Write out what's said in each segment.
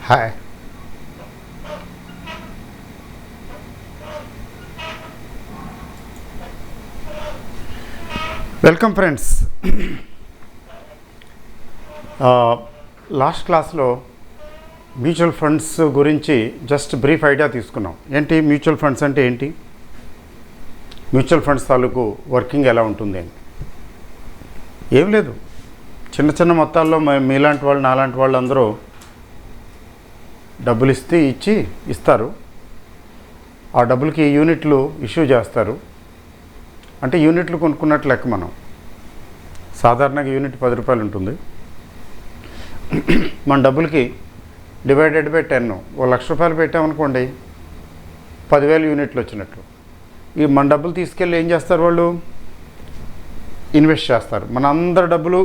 Hi. Welcome friends. Last క్లాస్లో mutual funds గురించి just brief idea తీసుకున్నాం. ఏంటి మ్యూచువల్ ఫండ్స్ అంటే ఏంటి, మ్యూచువల్ ఫండ్స్ తాలూకు వర్కింగ్ ఎలా ఉంటుంది అని. ఏం లేదు, చిన్న చిన్న మొత్తాల్లో మీలాంటి వాళ్ళు నాలాంటి వాళ్ళు అందరూ డబ్బులు ఇస్తారు. ఆ డబ్బులకి యూనిట్లు ఇష్యూ చేస్తారు. అంటే యూనిట్లు కొనుక్కున్నట్టు లెక్క. మనం సాధారణంగా యూనిట్ 10 రూపాయలు ఉంటుంది. మన డబ్బులకి డివైడెడ్ బై 10, 1,00,000 పెట్టామనుకోండి, 10,000 యూనిట్లు వచ్చినట్లు. ఈ మన డబ్బులు తీసుకెళ్ళి ఏం చేస్తారు, వాళ్ళు ఇన్వెస్ట్ చేస్తారు. మన అందరి డబ్బులు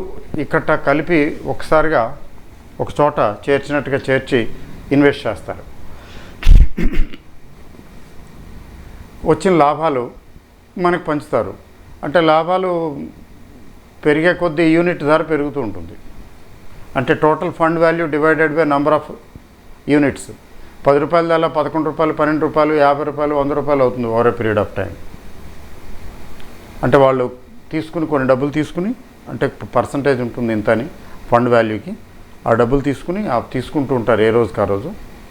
ఇక్కడ కలిపి ఒకసారిగా ఒక చోట చేర్చినట్టుగా చేర్చి ఇన్వెస్ట్ చేస్తారు. వచ్చిన లాభాలు మనకు పంచుతారు. అంటే లాభాలు పెరిగే కొద్దీ యూనిట్ ధర పెరుగుతూ ఉంటుంది. అంటే total fund value divided by number of units. 10 రూపాయల ధర 11 రూపాయలు, 12 రూపాయలు, 50 రూపాయలు, 100 రూపాయలు అవుతుంది over a period of time. అంటే వాళ్ళు కొన్ని డబ్బులు తీసుకుని, అంటే పర్సంటేజ్ ఉంటుంది ఇంత అని ఫండ్ వాల్యూకి, ఆ డబ్బులు తీసుకుంటూ ఉంటారు ఏ రోజుకి ఆ రోజు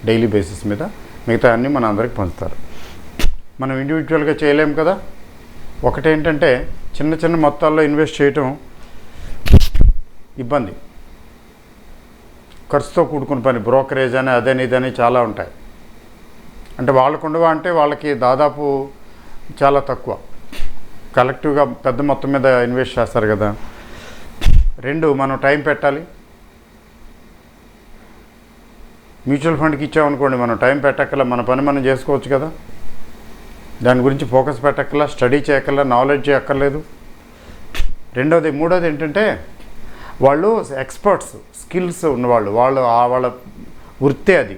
డైలీ బేసిస్ మీద. మిగతా అన్నీ మన అందరికి పంచుతారు. మనం ఇండివిజువల్గా చేయలేము కదా. ఒకటేంటంటే చిన్న చిన్న మొత్తాల్లో ఇన్వెస్ట్ చేయటం ఇబ్బంది, ఖర్చుతో కూడుకున్న పని. బ్రోకరేజ్ అని అదని ఇదని చాలా ఉంటాయి. అంటే వాళ్ళకు ఉండవా అంటే వాళ్ళకి దాదాపు చాలా తక్కువ. కలెక్టివ్గా పెద్ద మొత్తం మీద ఇన్వెస్ట్ చేస్తారు కదా. 2, మనం టైం పెట్టాలి. మ్యూచువల్ ఫండ్కి ఇచ్చామనుకోండి, మనం టైం పెట్టక్కల మన పని మనం చేసుకోవచ్చు కదా. దాని గురించి ఫోకస్ పెట్టక్కల, స్టడీ చేయక్కల, నాలెడ్జ్ చేయక్కర్లేదు. మూడోది ఏంటంటే వాళ్ళు ఎక్స్పర్ట్స్, స్కిల్స్ ఉన్నవాళ్ళు. వాళ్ళ వృత్తే అది,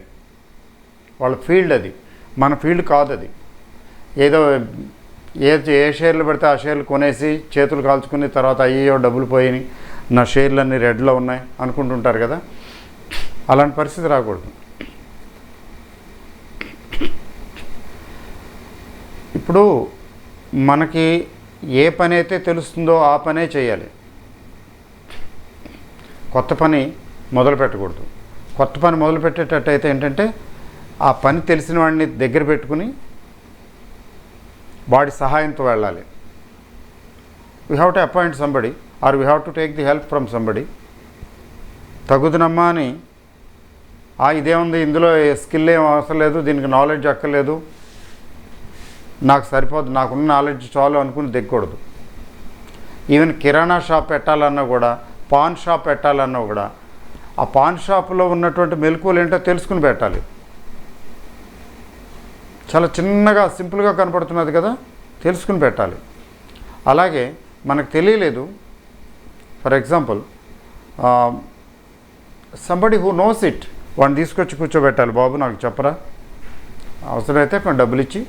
వాళ్ళ ఫీల్డ్ అది. మన ఫీల్డ్ కాదు అది. ఏదో ఏ షేర్లు పెడితే ఆ షేర్లు కొనేసి చేతులు కాల్చుకుని తర్వాత అయ్యో డబ్బులు పోయి నా షేర్లన్నీ రెడ్లో ఉన్నాయి అనుకుంటుంటారు కదా. అలాంటి పరిస్థితి రాకూడదు. ఇప్పుడు మనకి ఏ పని అయితే తెలుస్తుందో ఆ పనే చేయాలి. కొత్త పని మొదలు పెట్టకూడదు. కొత్త పని మొదలు పెట్టేటట్టయితే ఏంటంటే ఆ పని తెలిసిన వాడిని దగ్గర పెట్టుకుని వాడి సహాయంతో వెళ్ళాలి. We have to appoint somebody or we have to take the help from somebody. తగుదనమ్మా అని ఇదేముంది, ఇందులో స్కిల్ ఏం అవసరం లేదు, దీనికి నాలెడ్జ్ అక్కర్లేదు, నాకు సరిపోదు, నాకున్న నాలెడ్జ్ చాలు అనుకుని దిగకూడదు. ఈవెన్ కిరాణా షాప్ పెట్టాలన్నా కూడా, పాన్ షాప్ పెట్టాలన్నా కూడా, ఆ పాన్ షాప్లో ఉన్నటువంటి మెలకువలు ఏంటో తెలుసుకుని పెట్టాలి. చాలా చిన్నగా సింపుల్గా కనపడుతున్నది కదా, తెలుసుకుని పెట్టాలి. అలాగే మనకు తెలియలేదు, for example somebody who knows it, వాడిని తీసుకొచ్చి కూర్చోబెట్టాలి. బాబు నాకు చెప్పరా, అవసరమైతే కొన్ని డబ్బులు ఇచ్చి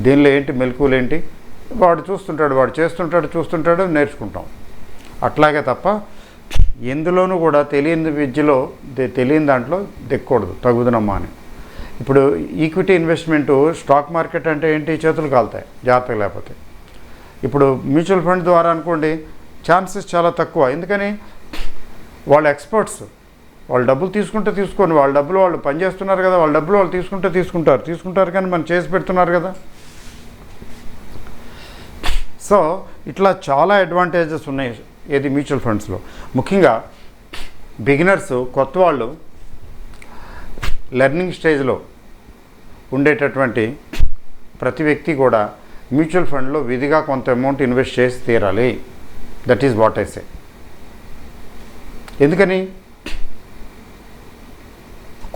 దీనిలో ఏంటి మెలకువలు ఏంటి, వాడు చూస్తుంటాడు, నేర్చుకుంటాం. అట్లాగే తప్ప ఎందులోనూ కూడా తెలియని విద్యలో తెలియని దాంట్లో దిక్కకూడదు, తగుదనమ్మా అని. ఇప్పుడు ఈక్విటీ ఇన్వెస్ట్మెంటు, స్టాక్ మార్కెట్ అంటే ఏంటి, చేతులు కాలుతాయి జాగ్రత్తగా లేకపోతే. ఇప్పుడు మ్యూచువల్ ఫండ్ ద్వారా అనుకోండి, ఛాన్సెస్ చాలా తక్కువ. ఎందుకని, వాళ్ళు ఎక్స్పర్ట్స్. వాళ్ళు డబ్బులు తీసుకొని వాళ్ళ డబ్బులు వాళ్ళు పనిచేస్తున్నారు కదా, వాళ్ళ డబ్బులు వాళ్ళు తీసుకుంటారు కానీ మనం చేసి పెడుతున్నారు కదా. సో ఇట్లా చాలా అడ్వాంటేజెస్ ఉన్నాయి ఏది మ్యూచువల్ ఫండ్స్లో. ముఖ్యంగా బిగినర్స్, కొత్త వాళ్ళు, లెర్నింగ్ స్టేజ్లో ఉండేటటువంటి ప్రతి వ్యక్తి కూడా మ్యూచువల్ ఫండ్లో విధిగా కొంత అమౌంట్ ఇన్వెస్ట్ చేసి తీరాలి. That is what I say. ఎందుకని,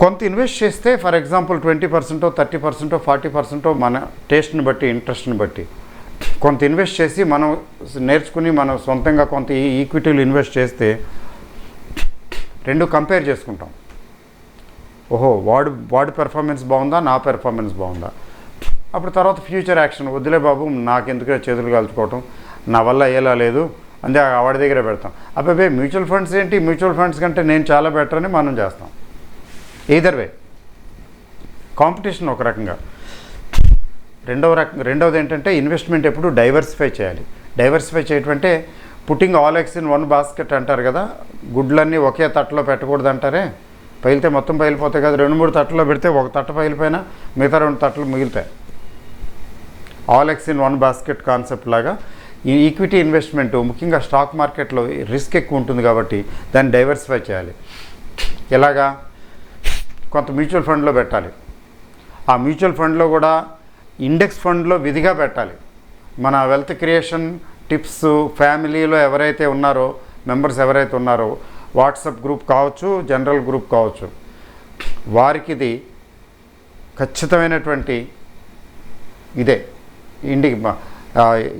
కొంత ఇన్వెస్ట్ చేస్తే ఫర్ ఎగ్జాంపుల్ 20%, 30%, 40% మన టేస్ట్ని బట్టి, ఇంట్రెస్ట్ని బట్టి కొంత ఇన్వెస్ట్ చేసి మనం నేర్చుకుని మనం సొంతంగా కొంత ఈక్విటీలు ఇన్వెస్ట్ చేస్తే 2 కంపేర్ చేసుకుంటాం. ఓహో, వాడి పెర్ఫార్మెన్స్ బాగుందా, నా పెర్ఫార్మెన్స్ బాగుందా. అప్పుడు తర్వాత ఫ్యూచర్ యాక్షన్, వద్దులే బాబు నాకెందుకు చేతులు కాల్చుకోవటం, నా వల్ల అయ్యేలా లేదు, అంతే వాడి దగ్గరే పెడతాం. అబ్బాయి మ్యూచువల్ ఫండ్స్ ఏంటి, మ్యూచువల్ ఫండ్స్ కంటే నేను చాలా బెటర్ అని మనం చేస్తాం. ఎయిదర్ వే కాంపిటీషన్ ఒక రకంగా. రెండవది ఏంటంటే ఇన్వెస్ట్మెంట్ ఎప్పుడు డైవర్సిఫై చేయాలి. డైవర్సిఫై చేయటం అంటే putting all eggs in one basket అంటారు కదా, గుడ్లన్నీ ఒకే తట్టలో పెట్టకూడదు అంటారే. పగిలితే మొత్తం పగిలిపోతాయి కదా, 2-3 తట్టలో పెడితే ఒక తట్ట పగిలిపోయినా మిగతా 2 తట్టలు మిగులుతాయి. All eggs in one basket concept లాగా ఈ ఈక్విటీ ఇన్వెస్ట్మెంట్ ముఖ్యంగా స్టాక్ మార్కెట్లో రిస్క్ ఎక్కువ ఉంటుంది కాబట్టి దాన్ని డైవర్సిఫై చేయాలి. ఎలాగా? కొంత మ్యూచువల్ ఫండ్లో పెట్టాలి. ఆ మ్యూచువల్ ఫండ్లో కూడా ఇండెక్స్ ఫండ్లో విధిగా పెట్టాలి. మన వెల్త్ క్రియేషన్ టిప్స్ ఫ్యామిలీలో ఎవరైతే ఉన్నారో, మెంబర్స్ ఎవరైతే ఉన్నారో, వాట్సాప్ గ్రూప్ కావచ్చు, జనరల్ గ్రూప్ కావచ్చు, వారికి ఇది ఖచ్చితమైనటువంటి ఇదే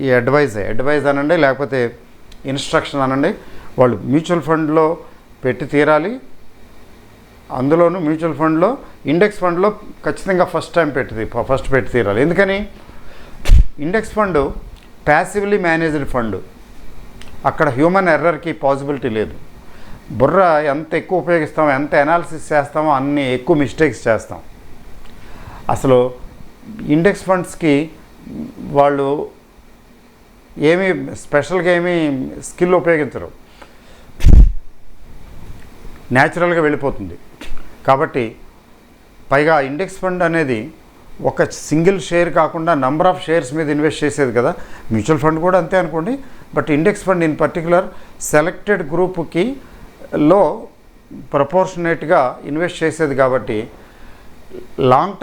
ఈ అడ్వైజ్ అనండి, లేకపోతే ఇన్స్ట్రక్షన్ అనండి. వాళ్ళు మ్యూచువల్ ఫండ్లో పెట్టి తీరాలి. అందులోనూ మ్యూచువల్ ఫండ్లో, ఇండెక్స్ ఫండ్లో ఖచ్చితంగా ఫస్ట్ పెట్టి తీరాలి. ఎందుకని? Index fund passively managed fund. అక్కడ హ్యూమన్ ఎర్రర్కి పాసిబిలిటీ లేదు. బుర్ర ఎంత ఎక్కువ ఉపయోగిస్తామో, ఎంత అనాలిసిస్ చేస్తామో అన్ని ఎక్కువ మిస్టేక్స్ చేస్తాం. అసలు ఇండెక్స్ ఫండ్స్కి వాళ్ళు ఏమీ స్పెషల్గా ఏమీ స్కిల్ ఉపయోగించరు, న్యాచురల్గా వెళ్ళిపోతుంది. కాబట్టి పైగా ఇండెక్స్ ఫండ్ అనేది ఒక సింగిల్ షేర్ కాకుండా నంబర్ ఆఫ్ షేర్స్ మీద ఇన్వెస్ట్ చేసేది కదా. మ్యూచువల్ ఫండ్ కూడా అంతే అనుకోండి. But index fund in particular selected గ్రూప్కి లో ప్రపోర్షనేట్గా ఇన్వెస్ట్ చేసేది కాబట్టి లాంగ్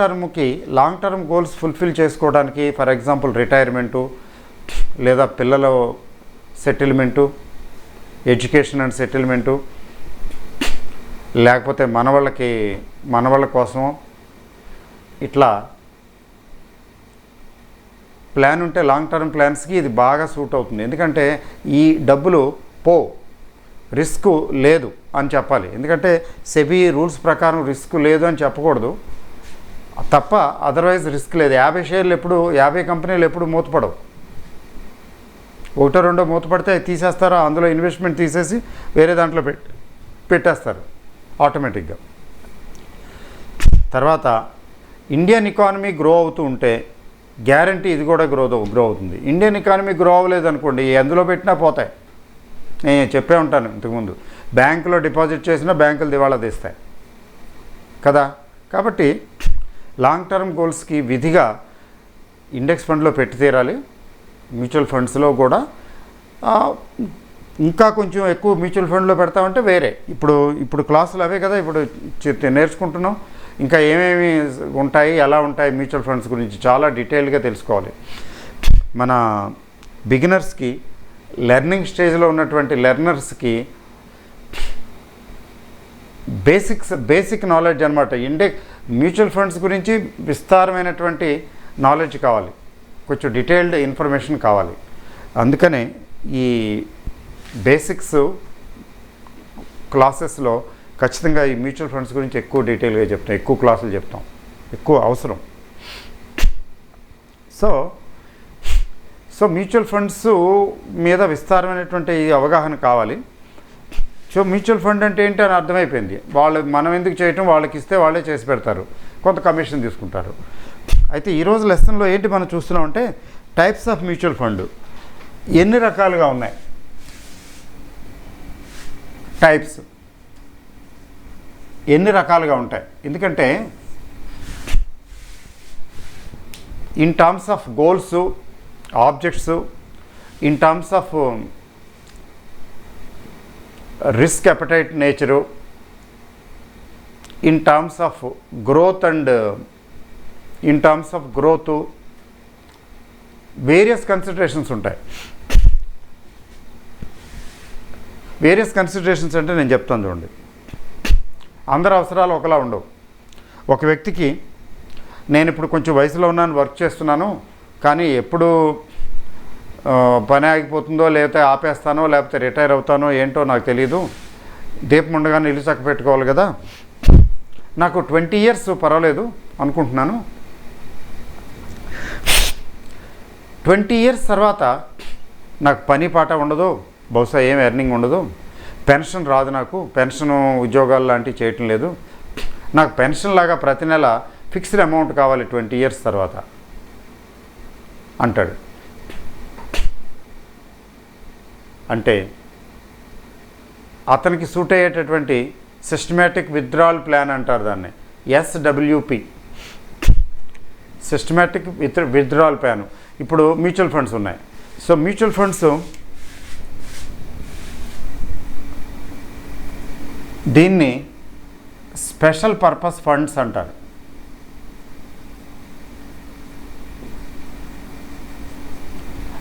టర్మ్ గోల్స్ ఫుల్ఫిల్ చేసుకోవడానికి, ఫర్ ఎగ్జాంపుల్ రిటైర్మెంటు, లేదా పిల్లల సెటిల్మెంటు, ఎడ్యుకేషన్ అండ్ సెటిల్మెంటు, లేకపోతే మనవాళ్ళ కోసం ఇట్లా ప్లాన్ ఉంటే లాంగ్ టర్మ్ ప్లాన్స్కి ఇది బాగా సూట్ అవుతుంది. ఎందుకంటే ఈ డబ్బులు రిస్క్ లేదు అని చెప్పాలి. ఎందుకంటే సెబీ రూల్స్ ప్రకారం రిస్క్ లేదు అని చెప్పకూడదు తప్ప, అదర్వైజ్ రిస్క్ లేదు. 50 కంపెనీలు ఎప్పుడు మూతపడవు. 1-2 మూతపడితే తీసేస్తారు, అందులో ఇన్వెస్ట్మెంట్ తీసేసి వేరే దాంట్లో పెట్టేస్తారు ఆటోమేటిక్గా. తర్వాత ఇండియన్ ఎకానమీ గ్రో అవుతూ ఉంటే గ్యారంటీ ఇది కూడా గ్రో అవుతుంది. ఇండియన్ ఎకానమీ గ్రో అవ్వలేదు అనుకోండి, ఎందులో పెట్టినా పోతాయి. నేను చెప్పే ఉంటాను ఇంతకుముందు, బ్యాంకులో డిపాజిట్ చేసినా బ్యాంకులు దివాళా తీస్తాయి కదా. కాబట్టి లాంగ్ టర్మ్ గోల్స్కి విధిగా ఇండెక్స్ ఫండ్లో పెట్టి తీరాలి. మ్యూచువల్ ఫండ్స్లో కూడా ఇంకా కొంచెం ఎక్కువ మ్యూచువల్ ఫండ్లో పెడతామంటే వేరే. ఇప్పుడు క్లాసులు అవే కదా ఇప్పుడు నేర్చుకుంటున్నాం. ఇంకా ఏమేమి ఉంటాయి, ఎలా ఉంటాయి మ్యూచువల్ ఫండ్స్ గురించి చాలా డీటెయిల్గా తెలుసుకోవాలి. మన బిగినర్స్కి, లెర్నింగ్ స్టేజ్లో ఉన్నటువంటి లెర్నర్స్కి బేసిక్ నాలెడ్జ్ అనమాట. మ్యూచువల్ ఫండ్స్ గురించి విస్తారమైనటువంటి నాలెడ్జ్ కావాలి, కొంచెం డీటెయిల్డ్ ఇన్ఫర్మేషన్ కావాలి. అందుకనే ఈ బేసిక్స్ క్లాసెస్లో ఖచ్చితంగా ఈ మ్యూచువల్ ఫండ్స్ గురించి ఎక్కువ డీటెయిల్గా చెప్తాం, ఎక్కువ క్లాసులు చెప్తాం, ఎక్కువ అవసరం. సో మ్యూచువల్ ఫండ్స్ మీద విస్తారమైనటువంటి అవగాహన కావాలి. సో మ్యూచువల్ ఫండ్ అంటే ఏంటి అని అర్థమైపోయింది. మనం ఎందుకు చేయటం, వాళ్ళకి ఇస్తే వాళ్ళే చేసి పెడతారు, కొంత కమిషన్ తీసుకుంటారు. అయితే ఈరోజు లెసన్లో ఏంటి మనం చూస్తున్నామంటే టైప్స్ ఆఫ్ మ్యూచువల్ ఫండ్ ఎన్ని రకాలుగా ఉన్నాయి, టైప్స్ ఎన్ని రకాలుగా ఉంటాయి. ఎందుకంటే in terms of goals, objects, in terms of risk appetite nature, in terms of growth and in terms of growth various considerations ఉంటాయి. వేరియస్ కన్సిడరేషన్స్ అంటే నేను చెప్తాను చూడండి. అందరి అవసరాలు ఒకలా ఉండవు. ఒక వ్యక్తికి నేను ఇప్పుడు కొంచెం వయసులో ఉన్నాను, వర్క్ చేస్తున్నాను, కానీ ఎప్పుడు పని ఆగిపోతుందో, లేకపోతే ఆపేస్తానో, లేకపోతే రిటైర్ అవుతానో ఏంటో నాకు తెలీదు, దీపం ఉండగానే ఇల్లు చక్క పెట్టుకోవాలి కదా, నాకు 20 years పర్వాలేదు అనుకుంటున్నాను. 20 years తర్వాత నాకు పని పాట ఉండదు, బహుశా ఏం ఎర్నింగ్ ఉండదు, పెన్షన్ రాదు, నాకు పెన్షన్ ఉద్యోగాలు లాంటివి చేయటం లేదు, నాకు పెన్షన్ లాగా ప్రతి నెల ఫిక్స్డ్ అమౌంట్ కావాలి 20 ఇయర్స్ తర్వాత అంటాడు. అంటే అతనికి సూట్ అయ్యేటటువంటి సిస్టమేటిక్ విత్డ్రావల్ ప్లాన్ అంటారు దాన్ని, SWP, సిస్టమేటిక్ విత్డ్రావల్ ప్లాన్. ఇప్పుడు మ్యూచువల్ ఫండ్స్ ఉన్నాయి. సో మ్యూచువల్ ఫండ్స్ దీన్ని స్పెషల్ పర్పస్ ఫండ్స్ అంటారు.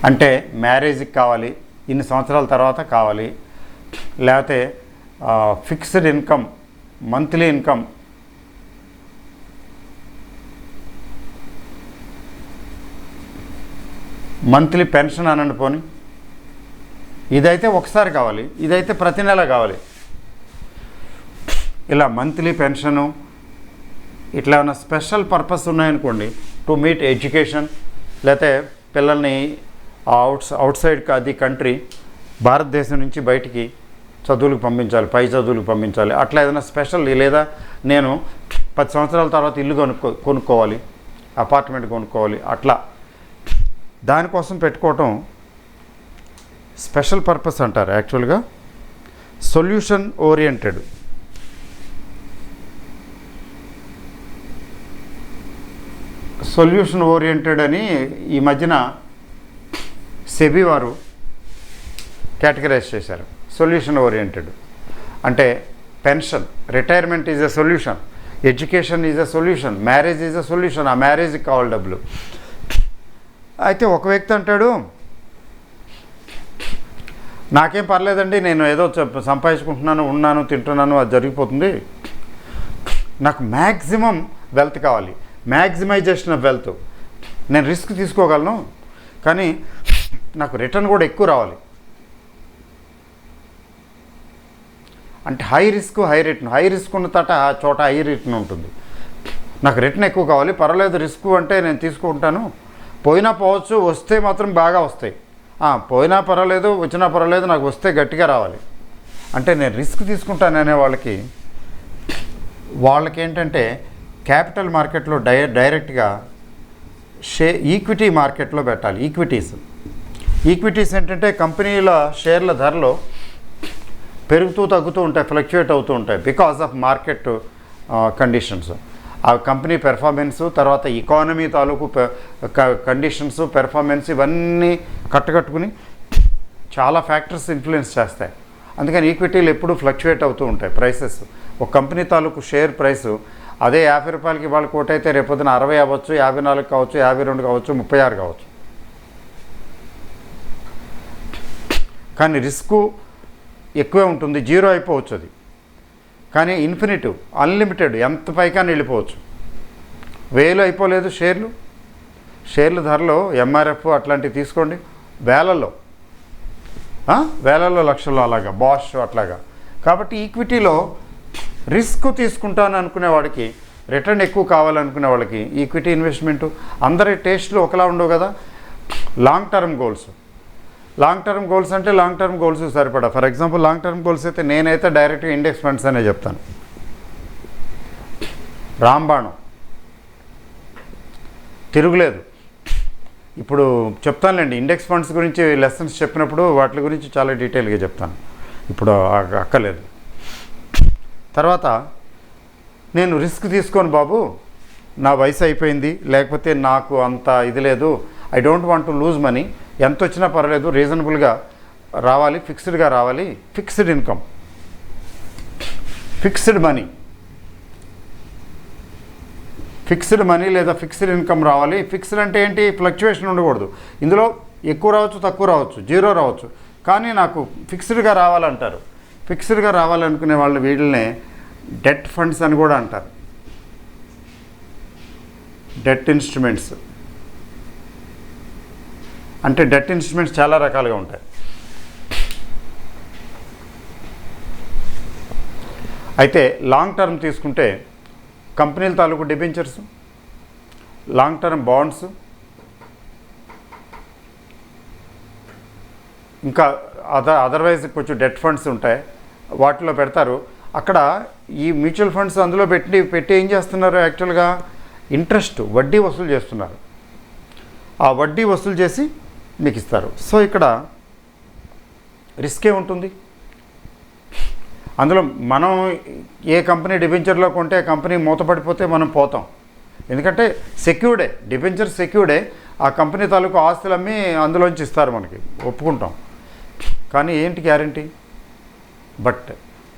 అంటే మ్యారేజ్కి కావాలి, ఇన్ని సంవత్సరాల తర్వాత కావాలి, లేకపోతే fixed income, monthly income, monthly pension అనండి పోని, ఇదైతే ఒకసారి కావాలి, ఇదైతే ప్రతి నెల కావాలి. ఇలా మంత్లీ పెన్షను ఇట్లా ఉన్న స్పెషల్ పర్పస్ ఉన్నాయనుకోండి, టు మీట్ ఎడ్యుకేషన్, లేకపోతే పిల్లల్ని అవుట్ సైడ్ ది కంట్రీ, భారతదేశం నుంచి బయటికి చదువులకు పంపించాలి, పై చదువులకు పంపించాలి, అట్లా ఏదైనా స్పెషల్, లేదా నేను 10 సంవత్సరాల తర్వాత ఇల్లు కొనుక్కోవాలి, అపార్ట్మెంట్ కొనుక్కోవాలి, అట్లా దానికోసం పెట్టుకోవటం స్పెషల్ పర్పస్ అంటారు. యాక్చువల్గా సొల్యూషన్ ఓరియంటెడ్. సొల్యూషన్ ఓరియంటెడ్ అని ఈ మధ్యన సెబీ వారు కేటగరైజ్ చేశారు. సొల్యూషన్ ఓరియంటెడ్ అంటే pension, retirement is a solution, education is a solution, marriage is a solution. ఆ మ్యారేజ్కి కావాలి డబ్బులు. అయితే ఒక వ్యక్తి అంటాడు, నాకేం పర్లేదండి, నేను ఏదో సంపాదించుకుంటున్నాను, ఉన్నాను, తింటున్నాను, అది జరిగిపోతుంది, నాకు మ్యాక్సిమం వెల్త్ కావాలి, మ్యాక్సిమైజేషన్ ఆఫ్ వెల్త్, నేను రిస్క్ తీసుకోగలను, కానీ నాకు రిటర్న్ కూడా ఎక్కువ రావాలి. అంటే high risk high return, high risk ఉన్న చోట హై రిటర్న్ ఉంటుంది. నాకు రిటర్న్ ఎక్కువ కావాలి, పర్వాలేదు, రిస్క్ అంటే నేను తీసుకుంటాను, పోయినా పోవచ్చు, వస్తే మాత్రం బాగా వస్తాయి, పోయినా పర్వాలేదు, వచ్చినా పర్వాలేదు, నాకు వస్తే గట్టిగా రావాలి. అంటే నేను రిస్క్ తీసుకుంటాననే వాళ్ళకి ఏంటంటే క్యాపిటల్ మార్కెట్లో డైరెక్ట్గా ఈక్విటీ మార్కెట్లో పెట్టాలి. ఈక్విటీస్ ఏంటంటే కంపెనీల షేర్ల ధరలు పెరుగుతూ తగ్గుతూ ఉంటాయి, ఫ్లక్చుయేట్ అవుతూ ఉంటాయి, బికాస్ ఆఫ్ మార్కెట్ కండిషన్స్. ఆ కంపెనీ పెర్ఫార్మెన్సు, తర్వాత ఎకానమీ తాలూకు కండిషన్స్, పెర్ఫార్మెన్స్, ఇవన్నీ కట్టుకుని చాలా ఫ్యాక్టర్స్ ఇన్ఫ్లుయెన్స్ చేస్తాయి. అందుకని ఈక్విటీలు ఎప్పుడూ ఫ్లక్చుయేట్ అవుతూ ఉంటాయి ప్రైసెస్. ఒక కంపెనీ తాలూకు షేర్ ప్రైసు అదే 50 రూపాయలకి వాళ్ళ కోట్ అయితే రేపొద్దున 60 అవ్వచ్చు, 54 కావచ్చు, 52 కావచ్చు, 36 కావచ్చు. కానీ రిస్కు ఎక్కువే ఉంటుంది, జీరో అయిపోవచ్చు అది. కానీ ఇన్ఫినిటివ్, అన్లిమిటెడ్, ఎంత పైకాని వెళ్ళిపోవచ్చు. 1000 అయిపోలేదు షేర్లు ధరలో ఎంఆర్ఎఫ్ అట్లాంటివి తీసుకోండి, వేలల్లో లక్షల్లో, అలాగా బాష్ అట్లాగా. కాబట్టి ఈక్విటీలో రిస్క్ తీసుకుంటాను అనుకునే వాడికి, రిటర్న్ ఎక్కువ కావాలనుకునే వాళ్ళకి ఈక్విటీ ఇన్వెస్ట్మెంటు. అందరి టేస్ట్లు ఒకలా ఉండవు కదా. లాంగ్ టర్మ్ గోల్స్ అంటే లాంగ్ టర్మ్ గోల్స్ సరిపడా. For example long term goals అయితే నేనైతే డైరెక్ట్గా ఇండెక్స్ ఫండ్స్ అనే చెప్తాను. రాంబాణం తిరుగులేదు. ఇప్పుడు చెప్తానులేండి, ఇండెక్స్ ఫండ్స్ గురించి లెసన్స్ చెప్పినప్పుడు వాటి గురించి చాలా డీటెయిల్గా చెప్తాను, ఇప్పుడు అక్కర్లేదు. తర్వాత నేను రిస్క్ తీసుకోను బాబు, నా వయసు అయిపోయింది, లేకపోతే నాకు అంత ఇది లేదు, I don't want to lose money, ఎంత వచ్చినా పర్వాలేదు, రీజనబుల్గా రావాలి, ఫిక్స్డ్గా రావాలి, ఫిక్స్డ్ ఇన్కమ్, ఫిక్స్డ్ మనీ లేదా ఫిక్స్డ్ ఇన్కమ్ రావాలి. ఫిక్స్డ్ అంటే ఏంటి? ఫ్లక్చువేషన్ ఉండకూడదు. ఇందులో ఎక్కువ రావచ్చు, తక్కువ రావచ్చు, జీరో రావచ్చు, కానీ నాకు ఫిక్స్డ్గా రావాలంటారు. ఫిక్స్డ్గా రావాలనుకునే వాళ్ళు వీళ్ళనే డెట్ ఫండ్స్ అని కూడా అంటారు. డెట్ ఇన్స్ట్రుమెంట్స్ అంటే డెట్ ఇన్స్ట్రుమెంట్స్ చాలా రకాలుగా ఉంటాయి. అయితే లాంగ్ టర్మ్ తీసుకుంటే కంపెనీల తాలూకు డిబెంచర్స్, లాంగ్ టర్మ్ బాండ్స్, ఇంకా అదర్వైజ్ కొంచెం డెట్ ఫండ్స్ ఉంటాయి, వాటిలో పెడతారు. అక్కడ ఈ మ్యూచువల్ ఫండ్స్ అందులో పెట్టి ఏం చేస్తున్నారు, యాక్చువల్గా ఇంట్రెస్ట్ వడ్డీ వసూలు చేస్తున్నారు. ఆ వడ్డీ వసూలు చేసి మీకు ఇస్తారు. సో ఇక్కడ రిస్కే ఉంటుంది. అందులో మనం ఏ కంపెనీ డిబెంచర్లో కొంటే కంపెనీ మూతపడిపోతే మనం పోతాం. ఎందుకంటే సెక్యూర్డే, డిబెంచర్ సెక్యూర్డే. ఆ కంపెనీ తాలూకు ఆస్తులు అమ్మి అందులోంచి ఇస్తారు, మనకి ఒప్పుకుంటాం. కానీ ఏంటి గ్యారంటీ? బట్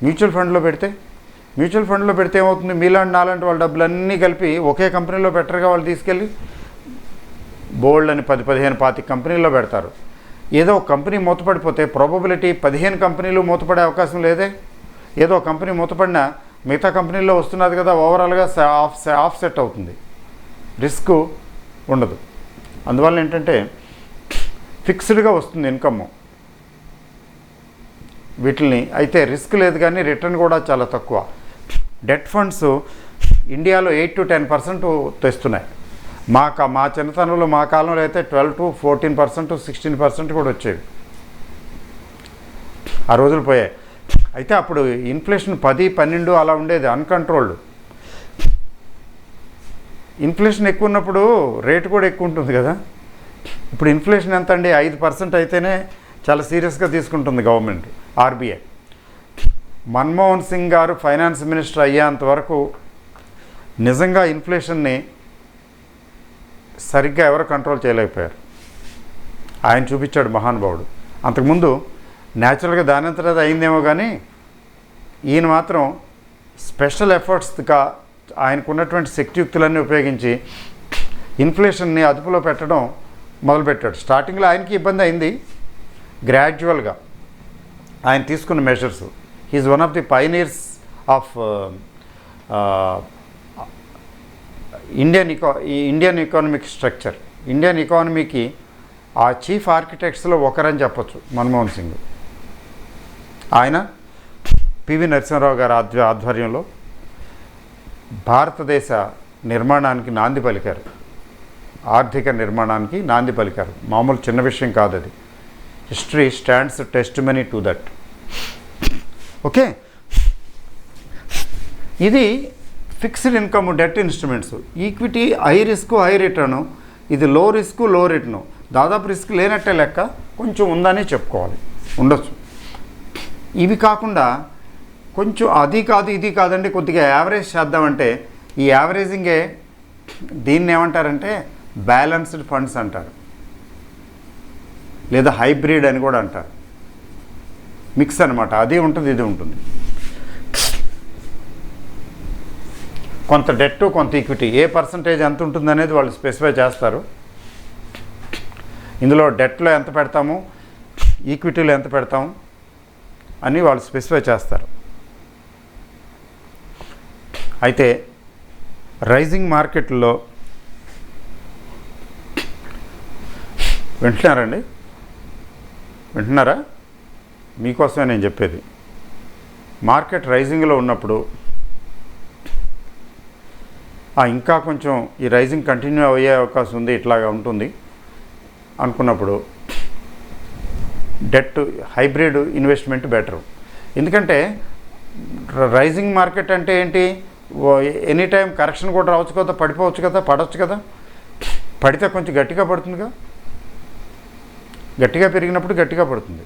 మ్యూచువల్ ఫండ్లో పెడితే ఏమవుతుంది, మీలాంటి నాలాంటి వాళ్ళ డబ్బులన్నీ కలిపి ఒకే కంపెనీలో బెటర్గా వాళ్ళు తీసుకెళ్ళి బోల్డ్ అని 10-15 20 కంపెనీల్లో పెడతారు. ఏదో ఒక కంపెనీ మూతపడిపోతే ప్రాబబిలిటీ 15 కంపెనీలు మూతపడే అవకాశం లేదే. ఏదో ఒక కంపెనీ మూతపడినా మిగతా కంపెనీల్లో వస్తున్నది కదా, ఓవరాల్గా ఆఫ్ సెట్ అవుతుంది, రిస్క్ ఉండదు. అందువల్ల ఏంటంటే ఫిక్స్డ్గా వస్తుంది ఇన్కమ్ వీటిని. అయితే రిస్క్ లేదు, కానీ రిటర్న్ కూడా చాలా తక్కువ. డెట్ ఫండ్స్ ఇండియాలో 8 to 10% తెస్తున్నాయి. మా చిన్నతనంలో, మా కాలంలో అయితే 12 to 14%, 16% కూడా వచ్చేవి. ఆ రోజులు పోయాయి. అయితే అప్పుడు ఇన్ఫ్లేషన్ 10-12 అలా ఉండేది, అన్కంట్రోల్డ్. ఇన్ఫ్లేషన్ ఎక్కువ ఉన్నప్పుడు రేటు కూడా ఎక్కువ ఉంటుంది కదా. ఇప్పుడు ఇన్ఫ్లేషన్ ఎంత అండి, 5% అయితేనే చాలా సీరియస్గా తీసుకుంటుంది గవర్నమెంట్, ఆర్బీఐ. మన్మోహన్ సింగ్ గారు ఫైనాన్స్ మినిస్టర్ అయ్యేంత వరకు నిజంగా ఇన్ఫ్లేషన్ని సరిగ్గా ఎవరు కంట్రోల్ చేయలేకపోయారు. ఆయన చూపించాడు మహానుభావుడు. అంతకుముందు న్యాచురల్గా దానంతట అయిందేమో, కానీ ఈయన మాత్రం స్పెషల్ ఎఫర్ట్స్గా ఆయనకున్నటువంటి శక్తియుక్తులన్నీ ఉపయోగించి ఇన్ఫ్లేషన్ని అదుపులో పెట్టడం మొదలుపెట్టాడు. స్టార్టింగ్లో ఆయనకి ఇబ్బంది అయింది, గ్రాడ్యువల్గా ఆయన తీసుకున్న measures. He is one of the pioneers of Indian economic structure. Indian ఎకానమీకి ఆ చీఫ్ ఆర్కిటెక్ట్స్లో ఒకరని చెప్పొచ్చు మన్మోహన్ సింగ్. ఆయన పివి నరసింహారావు గారి ఆధ్వర్యంలో భారతదేశ నిర్మాణానికి నాంది పలికారు, ఆర్థిక నిర్మాణానికి నాంది పలికారు. మామూలు చిన్న విషయం కాదు అది. History stands testimony to that. Okay, ఇది fixed income debt instruments. Equity high risk high return, ఇది లో రిస్క్ లో రిటర్ను. దాదాపు రిస్క్ లేనట్టే లెక్క, కొంచెం ఉందని చెప్పుకోవాలి, ఉండొచ్చు. ఇవి కాకుండా కొంచెం అది కాదు ఇది కాదండి, కొద్దిగా యావరేజ్ చేద్దామంటే, ఈ యావరేజింగే దీన్ని ఏమంటారంటే బ్యాలెన్స్డ్ ఫండ్స్ అంటారు, లేదా హైబ్రిడ్ అని కూడా అంటారు. మిక్స్ అనమాట, అది ఉంటుంది ఇది ఉంటుంది. కొంత డెట్ కొంత ఈక్విటీ, ఏ పర్సంటేజ్ ఎంత ఉంటుంది అనేది వాళ్ళు స్పెసిఫై చేస్తారు. ఇందులో డెట్లో ఎంత పెడతాము, ఈక్విటీలో ఎంత పెడతాము అని వాళ్ళు స్పెసిఫై చేస్తారు. అయితే రైజింగ్ మార్కెట్లో వింటున్నారా? మీకోసమే నేను చెప్పేది. మార్కెట్ రైజింగ్లో ఉన్నప్పుడు ఇంకా కొంచెం ఈ రైజింగ్ కంటిన్యూ అయ్యే అవకాశం ఉంది, ఇట్లాగా ఉంటుంది అనుకున్నప్పుడు డెట్ హైబ్రిడ్ ఇన్వెస్ట్మెంట్ బెటరు. ఎందుకంటే రైజింగ్ మార్కెట్ అంటే ఏంటి, ఎనీ టైం కరెక్షన్ కూడా రావచ్చు కదా, పడిపోవచ్చు కదా, పడవచ్చు కదా. పడితే కొంచెం గట్టిగా పడుతుందిగా, గట్టిగా పెరిగినప్పుడు గట్టిగా పడుతుంది.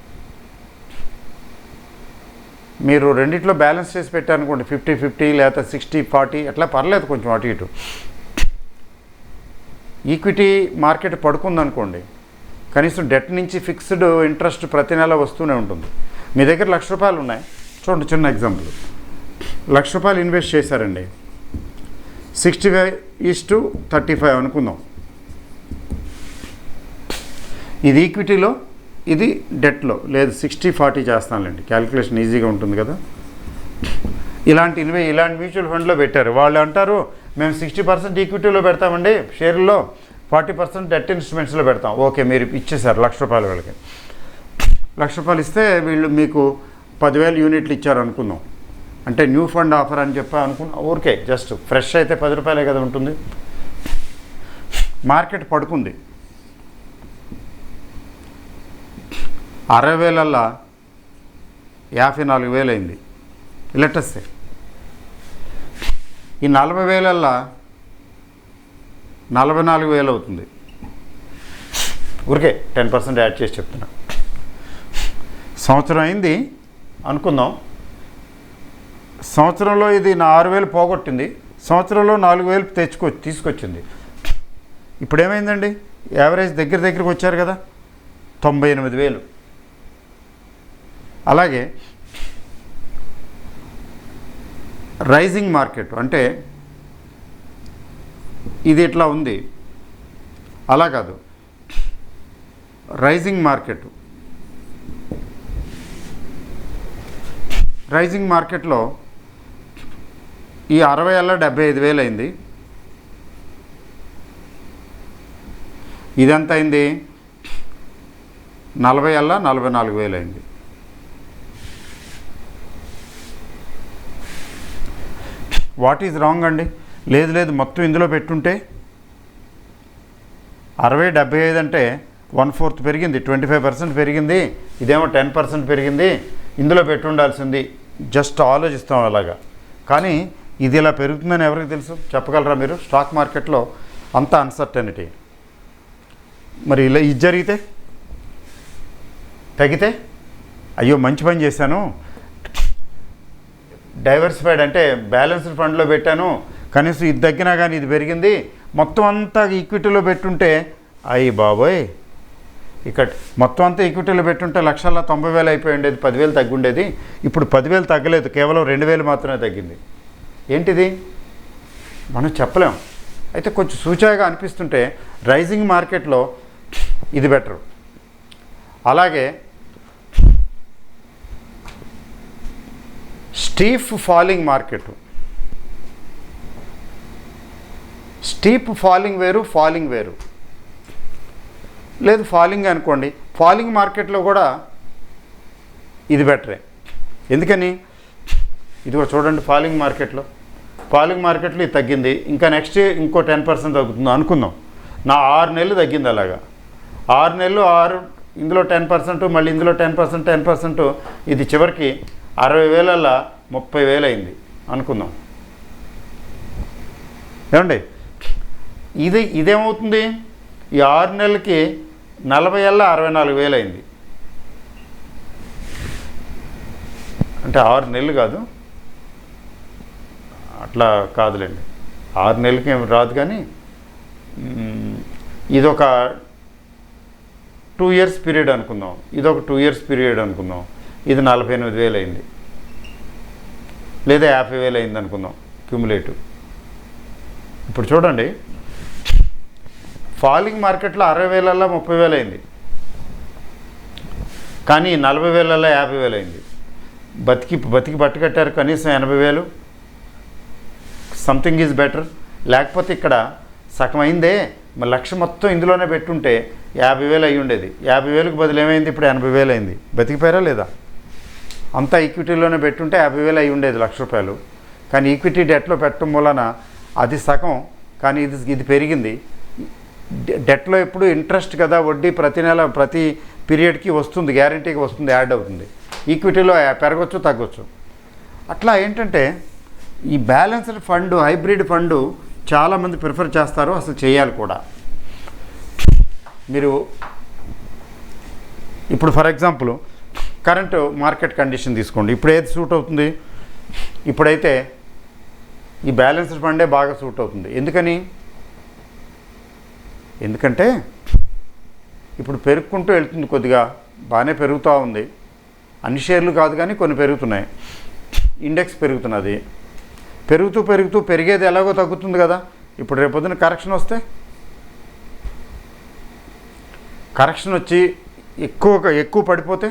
మీరు రెండిట్లో బ్యాలెన్స్ చేసి పెట్టారనుకోండి, 50-50 లేదా 60-40 అట్లా పర్లేదు, కొంచెం అటు ఇటు. ఈక్విటీ మార్కెట్ పడుకుందనుకోండి, కనీసం డెట్ నుంచి ఫిక్స్డ్ ఇంట్రెస్ట్ ప్రతి నెల వస్తూనే ఉంటుంది. మీ దగ్గర ₹1,00,000 ఉన్నాయి చూడండి, చిన్న ఎగ్జాంపుల్. ₹1,00,000 ఇన్వెస్ట్ చేశారండి, 65:35 అనుకుందాం. ఇది ఈక్విటీలో, ఇది డెట్లో, లేదు 60-40 చేస్తానులేండి, క్యాలిక్యులేషన్ ఈజీగా ఉంటుంది కదా. ఇలాంటి మ్యూచువల్ ఫండ్లో పెట్టారు. వాళ్ళు అంటారు మేము 60% ఈక్విటీలో పెడతామండి షేర్లో, 40% డెట్ ఇన్స్ట్రుమెంట్స్లో పెడతాం. ఓకే, మీరు ఇచ్చేసారు ₹1,00,000 వాళ్ళకి. ₹1,00,000 ఇస్తే వీళ్ళు మీకు 10,000 యూనిట్లు ఇచ్చారు అనుకుందాం. అంటే న్యూ ఫండ్ ఆఫర్ అని చెప్పి అనుకున్నా, ఓకే జస్ట్ ఫ్రెష్ అయితే ₹10 కదా ఉంటుంది. మార్కెట్ పడుకుంది, 60,000 54,000 అయింది. లెటెస్ట్ ఈ 40,000 44,000 అవుతుంది. ఊరికే 10% యాడ్ చేసి చెప్తున్నా. సంవత్సరం అయింది అనుకుందాం. సంవత్సరంలో ఇది 6,000 పోగొట్టింది, సంవత్సరంలో 4,000 తీసుకొచ్చింది. ఇప్పుడు ఏమైందండి? యావరేజ్ దగ్గరికి వచ్చారు కదా, 98,000. అలాగే రైజింగ్ మార్కెట్ అంటే ఇది ఇట్లా ఉంది, అలా కాదు. రైజింగ్ మార్కెట్లో ఈ 60 ఏళ్ళ 75,000 అయింది. ఇదంతా అయింది 40 ఏళ్ళ 44,000 అయింది. వాట్ ఈజ్ రాంగ్ అండి? లేదు మొత్తం ఇందులో పెట్టుంటే 60, 75 అంటే 1/4 పెరిగింది, 25% పెరిగింది. ఇదేమో 10% పెరిగింది. ఇందులో పెట్టుండాల్సింది. జస్ట్ ఆలోచిస్తాం అలాగా. కానీ ఇది ఇలా పెరుగుతుందని ఎవరికి తెలుసు? చెప్పగలరా మీరు? స్టాక్ మార్కెట్లో అంత అన్సర్టనిటీ. మరి ఇలా ఇది జరిగితే, తగ్గితే, అయ్యో మంచి పని చేశాను, డైవర్సిఫైడ్ అంటే బ్యాలెన్స్డ్ ఫండ్లో పెట్టాను, కనీసం ఇది తగ్గినా కానీ ఇది పెరిగింది, మొత్తం అంతా ఈక్విటీలో పెట్టుంటే, అయ్యి బాబోయ్, ఇక్కడ మొత్తం అంతా ఈక్విటీలో పెట్టుంటే 1,90,000 అయిపోయి ఉండేది, 10,000 తగ్గుండేది. ఇప్పుడు 10,000 తగ్గలేదు, కేవలం 2,000 మాత్రమే తగ్గింది. ఏంటిది? మనం చెప్పలేం. అయితే కొంచెం సూచనగా అనిపిస్తుంటే రైజింగ్ మార్కెట్లో ఇది బెటరు. అలాగే steep falling market. Steep falling వేరు, ఫాలింగ్ వేరు. లేదు ఫాలింగ్ అనుకోండి, ఫాలింగ్ మార్కెట్లో కూడా ఇది బెటరే. ఎందుకని? ఇది కూడా చూడండి, ఫాలింగ్ మార్కెట్లో ఇది తగ్గింది, ఇంకా నెక్స్ట్ ఇంకో 10% తగ్గుతుంది అనుకుందాం. నా 6 నెలలు తగ్గింది. అలాగా 6 నెలలు ఇందులో 10%, మళ్ళీ ఇందులో 10%, ఇది చివరికి 60,000 30,000 అయింది అనుకుందాం. ఏమండి? ఇదేమవుతుంది? ఈ 6 నెలలకి 40 ఏళ్ళ 64,000 అయింది. అంటే 6 నెలలు కాదు, అట్లా కాదులేండి, 6 నెలలకి ఏమి రాదు. కానీ ఇదొక 2 ఇయర్స్ పీరియడ్ అనుకుందాం, ఇదొక 2 ఇయర్స్ పీరియడ్ అనుకుందాం. ఇది 48,000 అయింది, లేదా 50,000 అయింది అనుకుందాం క్యూములేటివ్. ఇప్పుడు చూడండి, ఫాలింగ్ మార్కెట్లో 60,000 30,000 అయింది, కానీ 40,000 50,000 అయింది. బతికి పట్టుకట్టారు కనీసం 80,000. Something is better. లేకపోతే ఇక్కడ సగం అయిందే, మరి 1,00,000 మొత్తం ఇందులోనే పెట్టుంటే 50,000 అయ్యి ఉండేది. 50,000కి బదులు ఏమైంది? ఇప్పుడు 80,000 అయింది. బతికిపోయారా లేదా? అంతా ఈక్విటీలోనే పెట్టుంటే 50,000 అయ్యి ఉండేది, ₹1,00,000. కానీ ఈక్విటీ డెట్లో పెట్టడం వలన అది సగం, కానీ ఇది పెరిగింది. డెట్లో ఎప్పుడు ఇంట్రెస్ట్ కదా, వడ్డీ ప్రతి నెల ప్రతి పీరియడ్కి వస్తుంది, గ్యారంటీకి వస్తుంది, యాడ్ అవుతుంది. ఈక్విటీలో పెరగచ్చు తగ్గొచ్చు. అట్లా ఏంటంటే ఈ బ్యాలెన్స్డ్ ఫండ్, హైబ్రిడ్ ఫండ్ చాలామంది ప్రిఫర్ చేస్తారు, అసలు చేయాలి కూడా. మీరు ఇప్పుడు for example current market condition తీసుకోండి. ఇప్పుడు ఏది సూట్ అవుతుంది? ఇప్పుడైతే ఈ బ్యాలెన్స్డ్ ఫండే బాగా సూట్ అవుతుంది. ఎందుకంటే ఇప్పుడు పెరుగుకుంటూ వెళ్తుంది, కొద్దిగా బాగానే పెరుగుతూ ఉంది. అన్ని షేర్లు కాదు కానీ కొన్ని పెరుగుతున్నాయి, ఇండెక్స్ పెరుగుతున్నది. పెరుగుతూ పెరిగేది ఎలాగో తగ్గుతుంది కదా. ఇప్పుడు రేపొద్దున కరెక్షన్ వస్తే, కరెక్షన్ వచ్చి ఎక్కువ పడిపోతే,